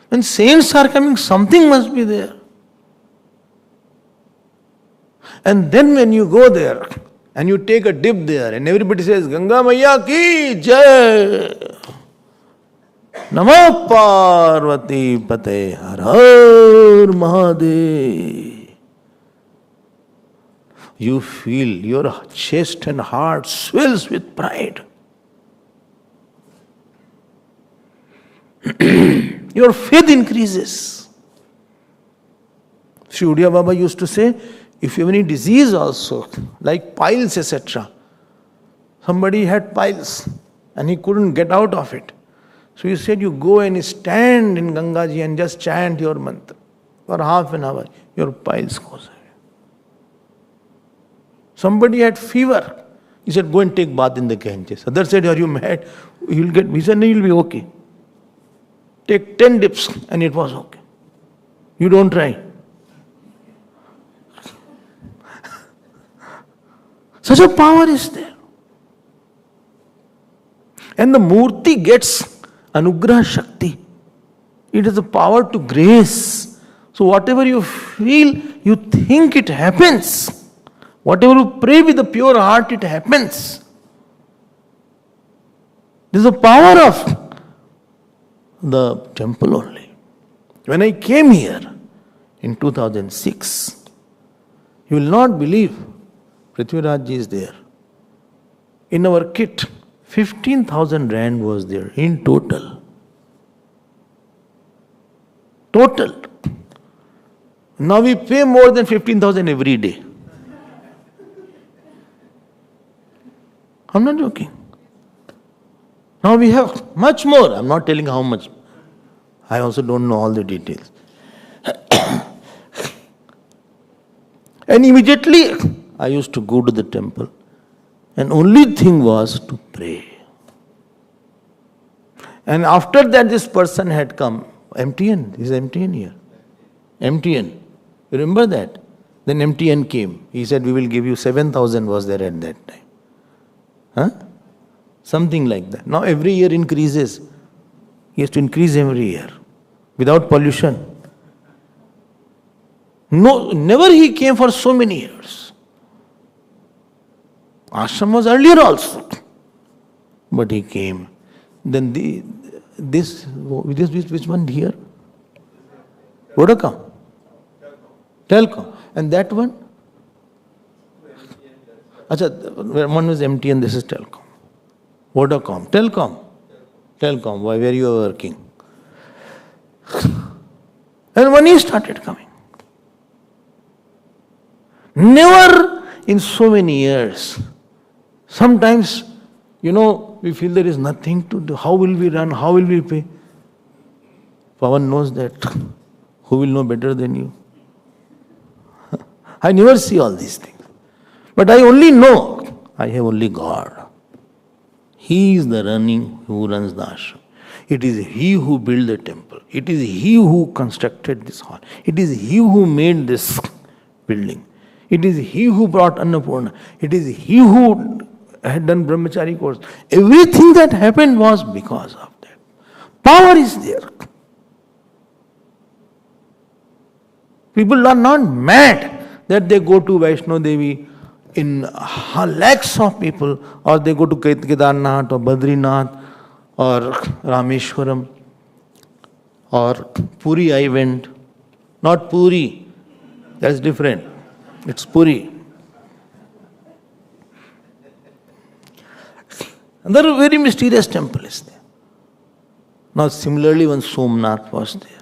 When saints are coming, something must be there. And then when you go there and you take a dip there and everybody says, Ganga Maiya ki jai. Namo Parvati Pate Har Har Mahadev. You feel your chest and heart swells with pride. Your faith increases. Sri Udiya Baba used to say, if you have any disease also, like piles, etc. Somebody had piles and he couldn't get out of it. So he said, you go and stand in Gangaji and just chant your mantra. For half an hour, your piles goes away. Somebody had fever. He said, go and take bath in the Ganges. Other said, are you mad? He said, no, you'll be okay. Take 10 dips and it was okay. You don't try. Such a power is there. And the Murti gets Anugrah Shakti. It is the power to grace. So whatever you feel, you think it happens. Whatever you pray with a pure heart, it happens. This is the power of the temple only. When I came here in 2006, you will not believe, Prithviraj Ji is there. In our kit, 15,000 rand was there in total. Total. Now we pay more than 15,000 every day. I'm not joking. Now we have much more. I'm not telling how much. I also don't know all the details. And immediately I used to go to the temple. And only thing was to pray. And after that this person had come. MTN. Is MTN here? MTN. You remember that? Then MTN came. He said, we will give you 7,000 was there at that time. Huh? Something like that. Now every year increases. He has to increase every year. Without pollution. No, never he came for so many years. Ashram was earlier also. But he came. Then this which one here? Vodacom. Telcom. And that one? Achha, one was MTN, this is Telcom. Vodacom. Telcom, where you are working. And money started coming. Never in so many years. Sometimes, we feel there is nothing to do. How will we run? How will we pay? Pawan knows that. Who will know better than you? I never see all these things. But I only know I have only God. He is the who runs the ashram. It is he who built the temple. It is he who constructed this hall. It is he who made this building. It is he who brought Annapurna. It is he who had done brahmachari course. Everything that happened was because of that. Power is there. People are not mad that they go to Vaishno Devi in lakhs of people, or they go to Kedarnath or Badrinath or Rameshwaram or Puri. I went, not Puri, that's different. It's Puri. Another very mysterious temple is there. Now similarly when Somnath was there.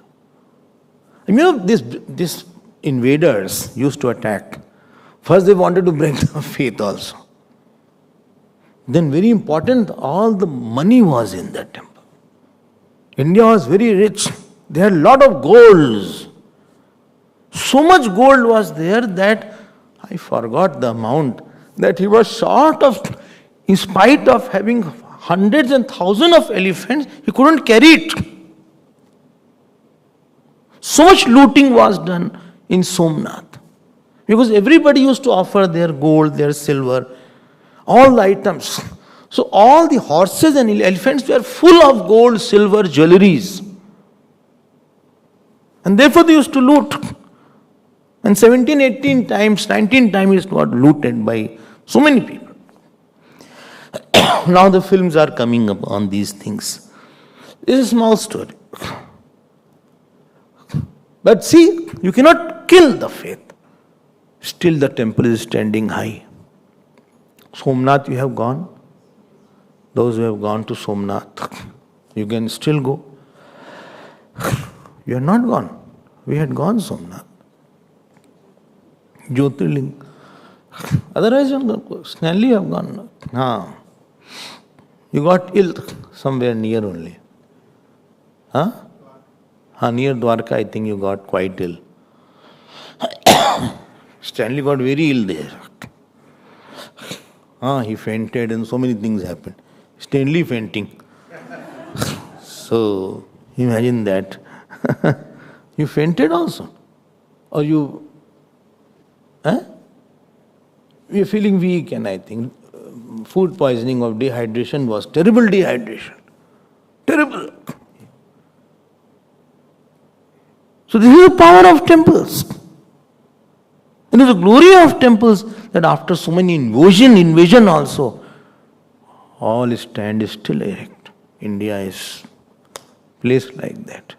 You know, these invaders used to attack. First they wanted to break the faith also. Then very important, all the money was in that temple. India was very rich. They had a lot of golds. So much gold was there that I forgot the amount, that he was short of, in spite of having hundreds and thousands of elephants, he couldn't carry it. So much looting was done in Somnath. Because everybody used to offer their gold, their silver, all the items. So all the horses and elephants were full of gold, silver, jewelries. And therefore they used to loot. And 17, 18 times, 19 times it got looted by so many people. Now the films are coming up on these things. This is a small story. But see, you cannot kill the faith. Still the temple is standing high. Somnath you have gone. Those who have gone to Somnath, you can still go. You have not gone. We had gone Somnath. Jyotirling. Otherwise you have gone. Snelly you have gone. You got ill somewhere near only. Near Dwarka I think you got quite ill. Stanley got very ill there. He fainted and so many things happened. Stanley fainting. So, imagine that. You fainted also? Or you... We are feeling weak, and I think food poisoning of dehydration was terrible dehydration. Terrible. So this is the power of temples. It is the glory of temples that after so many invasion also, all stand still erect. India is placed like that.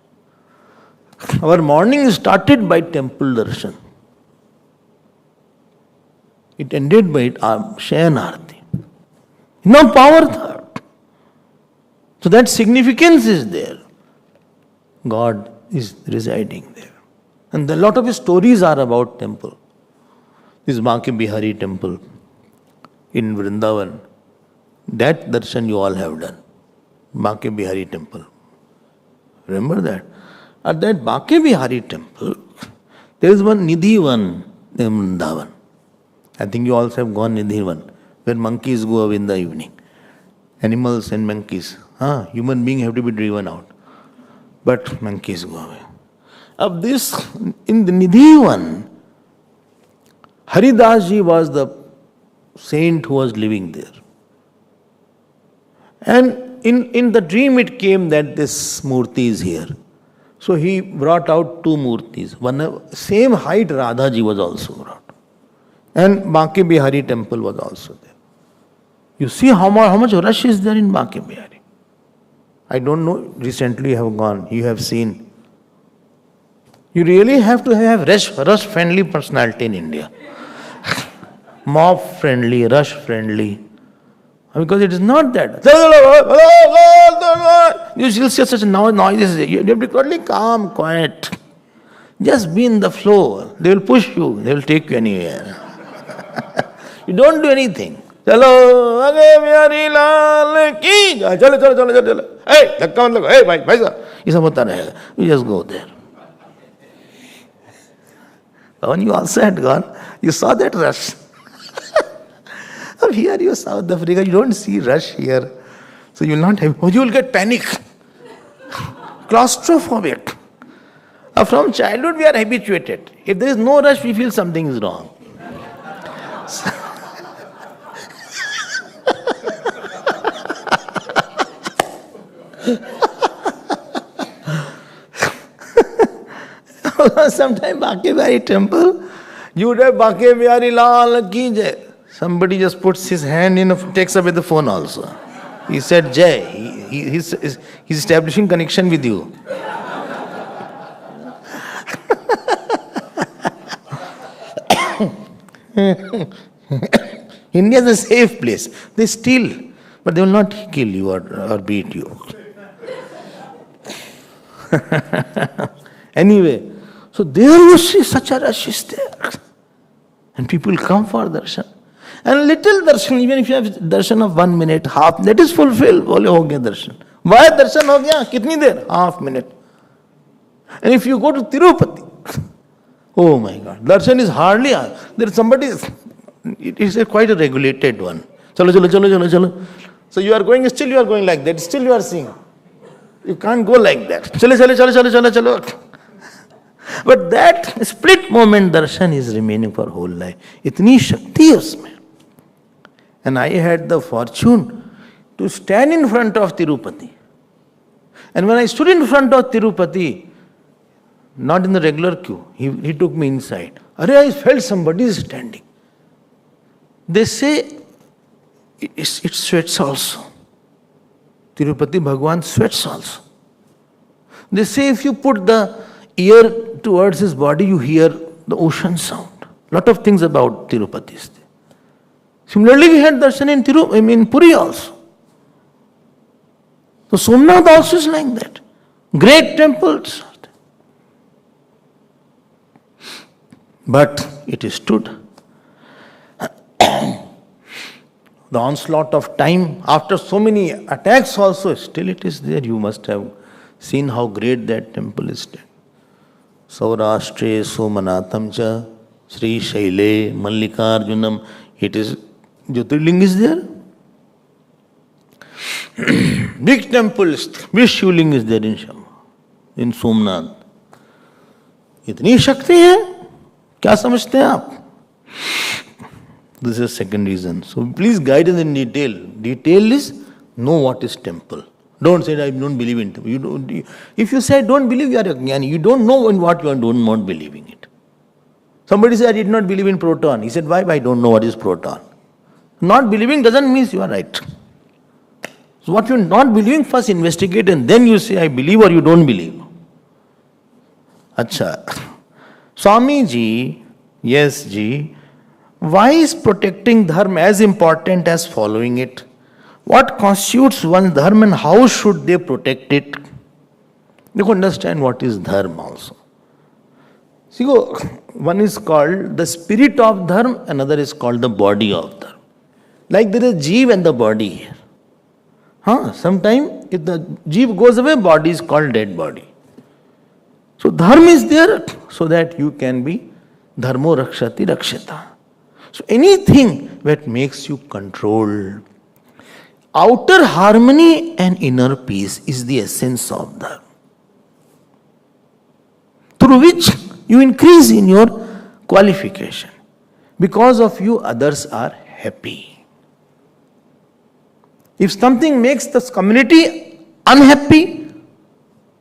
Our morning started by temple darshan. It ended by Shayan Arati. No power there. So that significance is there. God is residing there. And a lot of his stories are about temple. This Banke Bihari temple in Vrindavan, that darshan you all have done. Banke Bihari temple. Remember that? At that Banke Bihari temple, there is one Nidhivan in Vrindavan. I think you also have gone Nidhivan, where monkeys go away in the evening. Animals and monkeys. Human beings have to be driven out. But monkeys go away. Of this, in the Nidhivan, Haridas ji was the saint who was living there. And in the dream it came that this murti is here. So he brought out two murtis. One same height Radha ji was also brought. And Banke Bihari temple was also there. You see how much rush is there in Banke Bihari. I don't know, recently you have gone, you have seen. You really have to have rush-friendly personality in India. Mob-friendly, rush-friendly. Because it is not that. You still see such noises. You have to be totally calm, quiet. Just be in the flow. They will push you. They will take you anywhere. You don't do anything. Chalo, chalo. Hey, hey, bhai sir. ये सब होता रहेगा. You just go there. When you also had gone, you saw that rush. Here you South Africa, you don't see rush here. So you will not have, you will get panic. claustrophobic. From childhood we are habituated. If there is no rush, we feel something is wrong. Sometime Bake Bihari temple, you would have Bake Bihari Lal Ki Jai. Somebody just puts his hand in, takes away the phone also. He said Jai. He's establishing connection with you. India is a safe place. They steal, but they will not kill you or beat you. Anyway, so there you see such a rush is there. And people come for darshan. And little darshan, even if you have darshan of 1 minute, half, that is fulfilled. Bole ho gaya darshan. Why darshan ho gaya? Kitni der? Half minute. And if you go to Tirupati, oh my God, darshan is hardly, there is somebody, it is quite a regulated one. Chalo, chalo, chalo, chalo, chalo. So you are going, still you are going like that, still you are seeing. You can't go like that. Chale, chale, chale, chale, chale, chale. But that split moment darshan is remaining for whole life. Itni shakti hai usme. And I had the fortune to stand in front of Tirupati. And when I stood in front of Tirupati, not in the regular queue, he took me inside. I felt somebody is standing. They say it sweats also. Tirupati Bhagwan sweats also. They say if you put the ear towards his body, you hear the ocean sound. Lot of things about Tirupati is there. Similarly, we had darshan in Puri also. So Somnath also is like that. Great temples. But it is stood. The onslaught of time, after so many attacks also, still it is there. You must have seen how great that temple is. Saurashtre Somanatham cha Sri Shaile Mallikarjunam. It is, Jyotirling is there. Big temples, big Shivling is there in Somnath. इतनी शक्ति है, क्या समझते हैं आप? This is the second reason. So please guide us in detail. Detail is know what is temple. Don't say I don't believe in temple. If you say don't believe, you are a jnani. You don't know in what you are not believing it. Somebody said I did not believe in proton. He said why? I don't know what is proton. Not believing doesn't mean you are right. So what you are not believing, first investigate and then you say I believe or you don't believe. Acha. Swami ji, yes ji, why is protecting dharma as important as following it? What constitutes one's dharma and how should they protect it? You can understand what is dharma also. See, one is called the spirit of dharma, another is called the body of dharma. Like there is jeev and the body here. Sometimes if the jeev goes away, body is called dead body. So dharma is there so that you can be dharmo rakshati rakshita. So anything that makes you controlled. Outer harmony and inner peace is the essence of dharma. Through which you increase in your qualification. Because of you, others are happy. If something makes the community unhappy,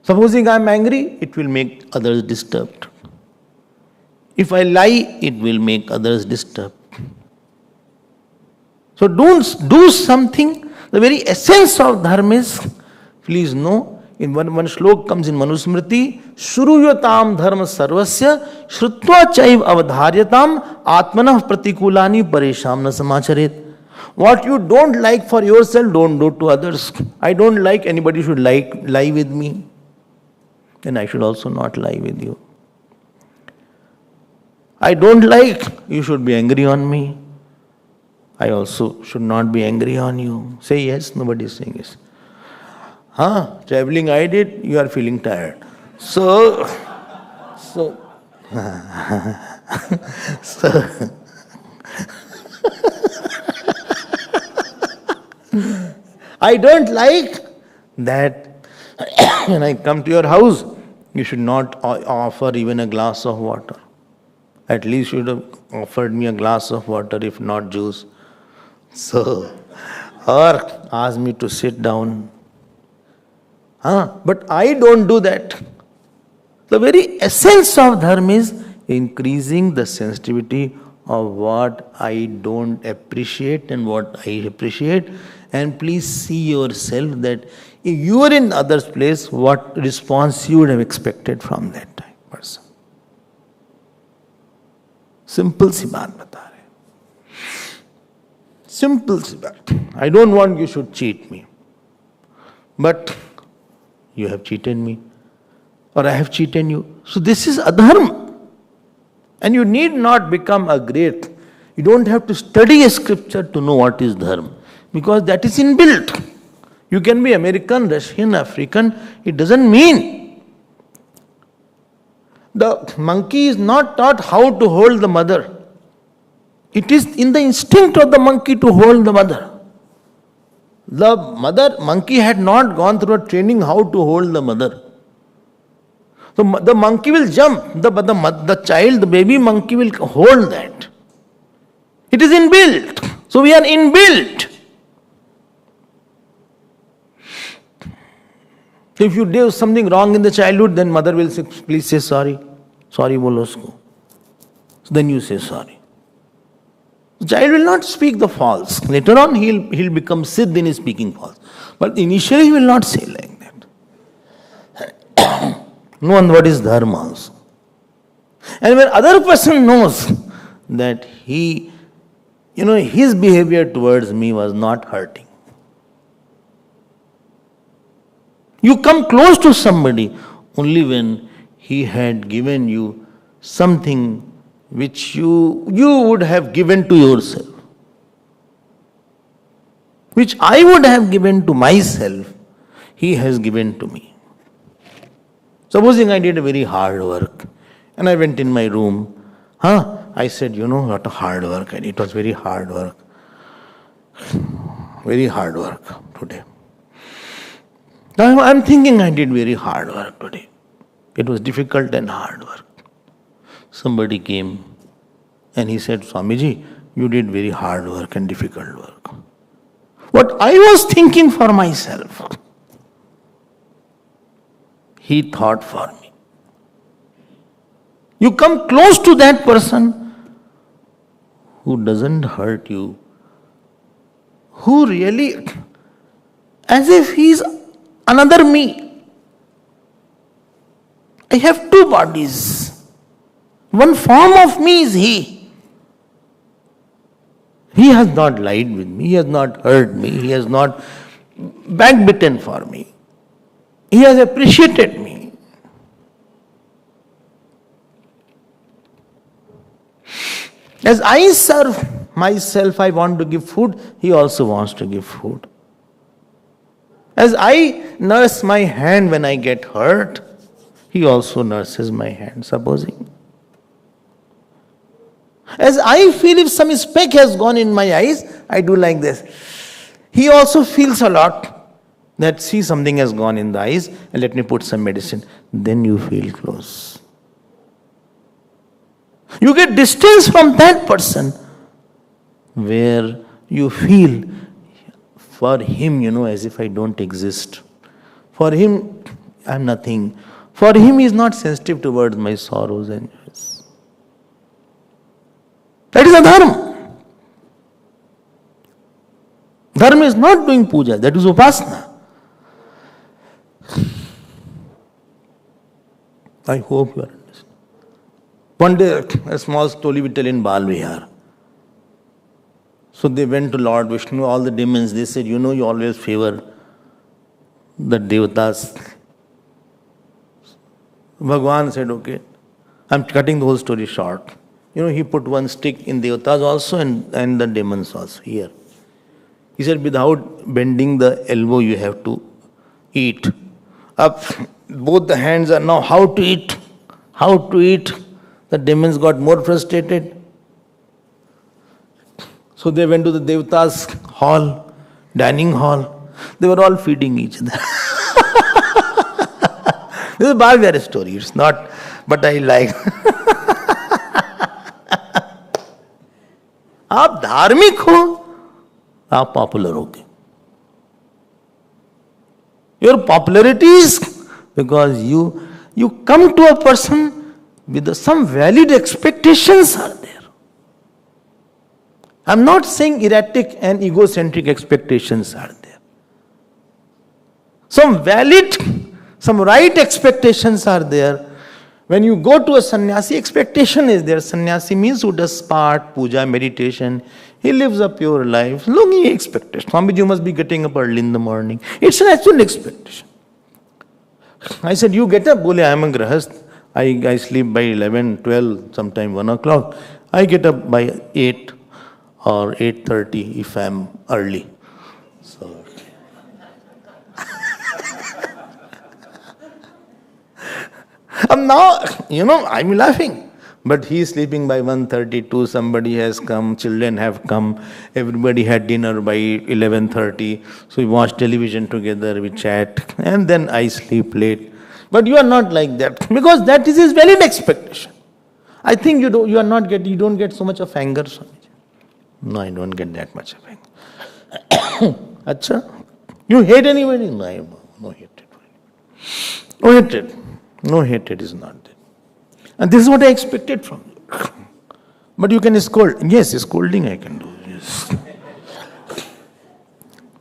supposing I am angry, it will make others disturbed. If I lie, it will make others disturbed. So don't do something. The very essence of dharma is, please know, in one shlok comes in Manusmriti, Shuruyatam dharma sarvasya, Shrutva chaiv avadharyatam, Atmanah pratikulani paresham na samacharet. What you don't like for yourself, don't do to others. I don't like anybody should lie with me. Then I should also not lie with you. I don't like, you should be angry on me. I also should not be angry on you. Say yes, nobody is saying yes. Traveling I did, you are feeling tired. So I don't like that when I come to your house, you should not offer even a glass of water. At least you should have offered me a glass of water, if not juice. So, or ask me to sit down. But I don't do that. The very essence of Dharma is increasing the sensitivity of what I don't appreciate and what I appreciate. And please see yourself that if you are in others' place, what response you would have expected from that person. Simple सी बात बता रहे. Simple सी बात. I don't want you should cheat me. But you have cheated me. Or I have cheated you. So this is adharma. And you need not become a great. You don't have to study a scripture to know what is dharma. Because that is inbuilt. You can be American, Russian, African. It doesn't mean. The monkey is not taught how to hold the mother. It is in the instinct of the monkey to hold the mother. The monkey had not gone through a training how to hold the mother. So the monkey will jump. The child, the baby monkey will hold that. It is inbuilt. So we are inbuilt. If you do something wrong in the childhood, then mother will say, please say sorry. Sorry bolo usko. So then you say sorry. The child will not speak the false. Later on he'll become siddh in speaking false. But initially he will not say like that. Know what is dharma also. And when other person knows that his behavior towards me was not hurting. You come close to somebody only when he had given you something which you would have given to yourself. Which I would have given to myself, he has given to me. Supposing I did a very hard work and I went in my room, I said, what a hard work I did. It was very hard work. Very hard work today. Now I'm thinking I did very hard work today. It was difficult and hard work. Somebody came and he said, Swamiji, you did very hard work and difficult work. What I was thinking for myself, he thought for me. You come close to that person who doesn't hurt you, who really, as if he's another me. I have two bodies. One form of me is he. He has not lied with me. He has not hurt me. He has not backbitten for me. He has appreciated me. As I serve myself, I want to give food. He also wants to give food. As I nurse my hand when I get hurt, he also nurses my hand, supposing. As I feel if some speck has gone in my eyes, I do like this. He also feels a lot that see something has gone in the eyes and let me put some medicine. Then you feel close. You get distance from that person where you feel for him, as if I don't exist. For him, I'm nothing. For him, he is not sensitive towards my sorrows and joys. That is a dharma. Dharma is not doing puja, that is upasana. I hope you are understanding. One day, a small story we tell in Bal Vihar. So they went to Lord Vishnu, all the demons, they said, you always favor the devatas. Bhagwan said, okay, I'm cutting the whole story short. He put one stick in devatas also and the demons also here. He said, without bending the elbow, you have to eat. Up, both the hands are now, how to eat? How to eat? The demons got more frustrated. So they went to the devatas hall, dining hall. They were all feeding each other. This is a barbarian story. It's not, but I like. आप धार्मिक हो, आप popular होगे. Your popularity is because you come to a person with some valid expectations are there. I'm not saying erratic and egocentric expectations are there. Some valid, some right expectations are there. When you go to a sannyasi, expectation is there. Sannyasi means who does part, puja, meditation. He lives a pure life. Looking expectation. Swamiji must be getting up early in the morning. It's an actual expectation. I said, you get up? Bole, I am a grahast. I sleep by 11, 12, sometime 1 o'clock. I get up by 8 or 8:30 if I am early. So, and now, I'm laughing. But he is sleeping by 1:32, somebody has come, children have come, everybody had dinner by 11:30. So we watch television together, we chat, and then I sleep late. But you are not like that, because that is his valid expectation. I think you don't get so much of anger. No, I don't get that much of anger. Acha? You hate anybody? No, I have no hatred for anybody. No hatred. No hatred is not there. And this is what I expected from you. But you can scold. Yes, scolding I can do. Yes.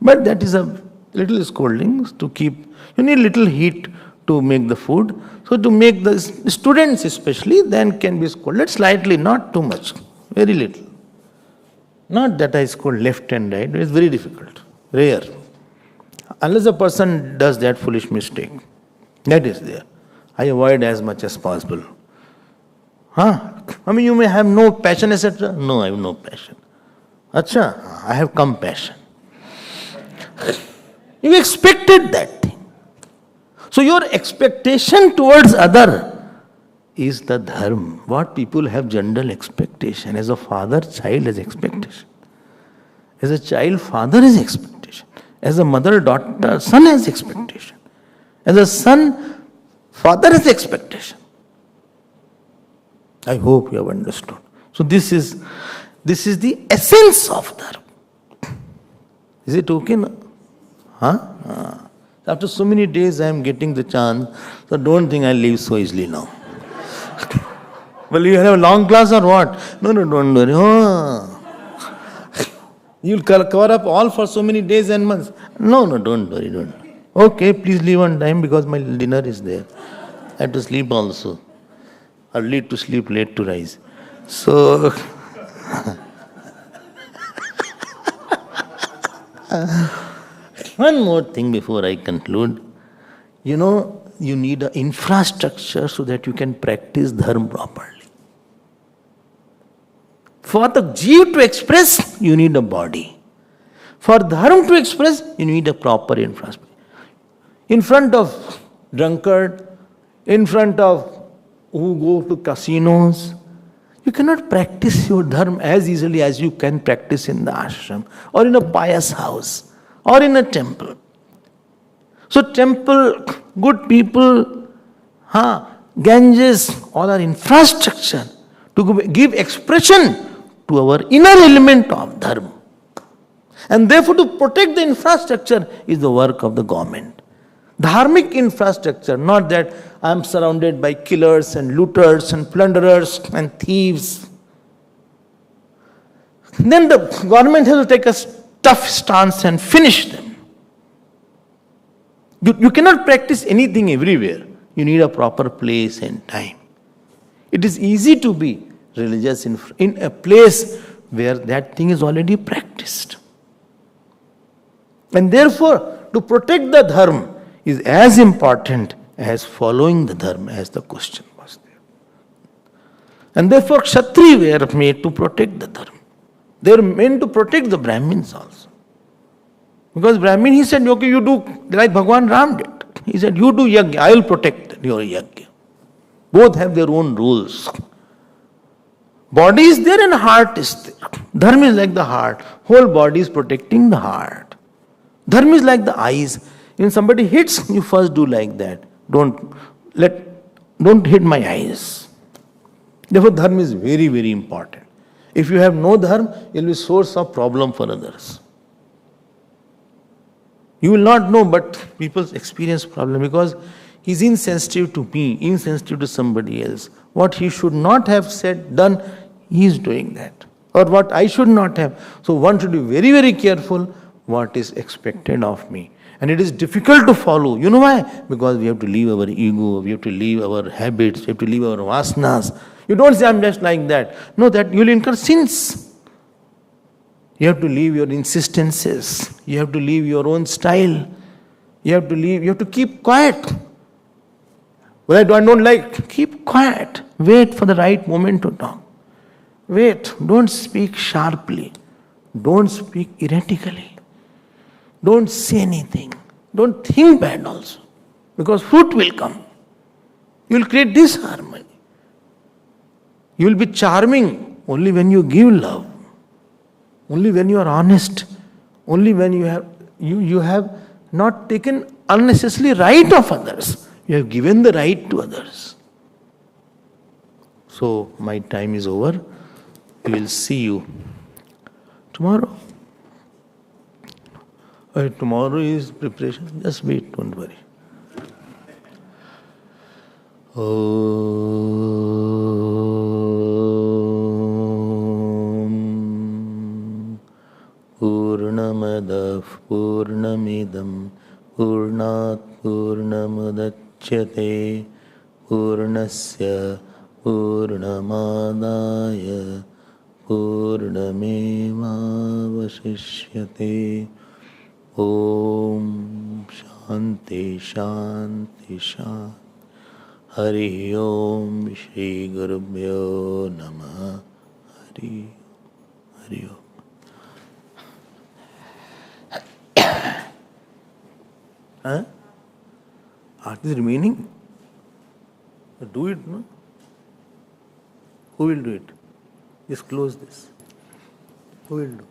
But that is a little scolding to keep. You need little heat to make the food. So to make the students especially, then can be scolded slightly, not too much. Very little. Not that I scold left and right. It's very difficult. Rare. Unless a person does that foolish mistake. That is there. I avoid as much as possible. I mean, you may have no passion, etc. No, I have no passion. Acha, I have compassion. You expected that thing. So your expectation towards other is the dharma. What people have general expectation. As a father, child has expectation. As a child, father has expectation. As a mother, daughter, son has expectation. As a son, father has expectation. I hope you have understood. So this is the essence of dharma. Is it okay now? After so many days I am getting the chance, so don't think I'll leave so easily now. Well, you have a long class or what? No, don't worry. You'll cover up all for so many days and months. No, don't worry, don't. Okay, please leave on time because my dinner is there. I have to sleep also. Early to sleep, late to rise. So, one more thing before I conclude. You need an infrastructure so that you can practice dharma properly. For the jeev to express, you need a body. For dharma to express, you need a proper infrastructure. In front of drunkard, in front of who go to casinos, you cannot practice your dharma as easily as you can practice in the ashram or in a pious house or in a temple. So temple, good people, Ganges, all are infrastructure to give expression to our inner element of dharma. And therefore to protect the infrastructure is the work of the government. Dharmic infrastructure, not that I am surrounded by killers and looters and plunderers and thieves. Then the government has to take a tough stance and finish them. You cannot practice anything everywhere. You need a proper place and time. It is easy to be religious in a place where that thing is already practiced. And therefore, to protect the dharma is as important as following the dharma, as the question was there. And therefore, Kshatriya were made to protect the dharma. They were meant to protect the Brahmins also. Because Brahmin, he said, okay, you do like Bhagwan Ram did. He said, you do yajna, I will protect your yajna. Both have their own rules. Body is there and heart is there. Dharma is like the heart. Whole body is protecting the heart. Dharma is like the eyes. When somebody hits, you first do like that. Don't don't hit my eyes. Therefore, dharma is very, very important. If you have no dharma, it will be source of problem for others. You will not know, but people experience problem because he's insensitive to me, insensitive to somebody else. What he should not have said, done, he is doing that. Or what I should not have. So one should be very, very careful what is expected of me. And it is difficult to follow. You know why? Because we have to leave our ego, we have to leave our habits, we have to leave our vasanas. You don't say, I'm just like that. No, that you will incur sins. You have to leave your insistences. You have to leave your own style. You have to keep quiet. Well, I don't like, keep quiet. Wait for the right moment to talk. Wait, don't speak sharply. Don't speak erratically. Don't say anything. Don't think bad also. Because fruit will come. You will create disharmony. You will be charming only when you give love. Only when you are honest. Only when you have not taken unnecessarily right of others. You have given the right to others. So my time is over. We will see you tomorrow. Tomorrow is preparation. Just wait, don't worry. Om Purnamadav Purnamidam Purnat Purnamadachyate Purnasya Purnamadaya Purnamevavasishyate. Om Shanti Shanti Shanti. Hari Om Shri Gurubhyo Namah. Hari Hari Om. Huh? Art is remaining? Do it, no? Who will do it? Just close this. Who will do?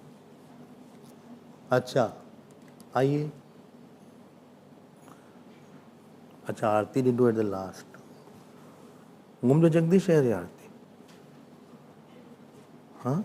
अच्छा आइए. अच्छा आरती did do at the last. घूम लो जगदीश है आरती. हाँ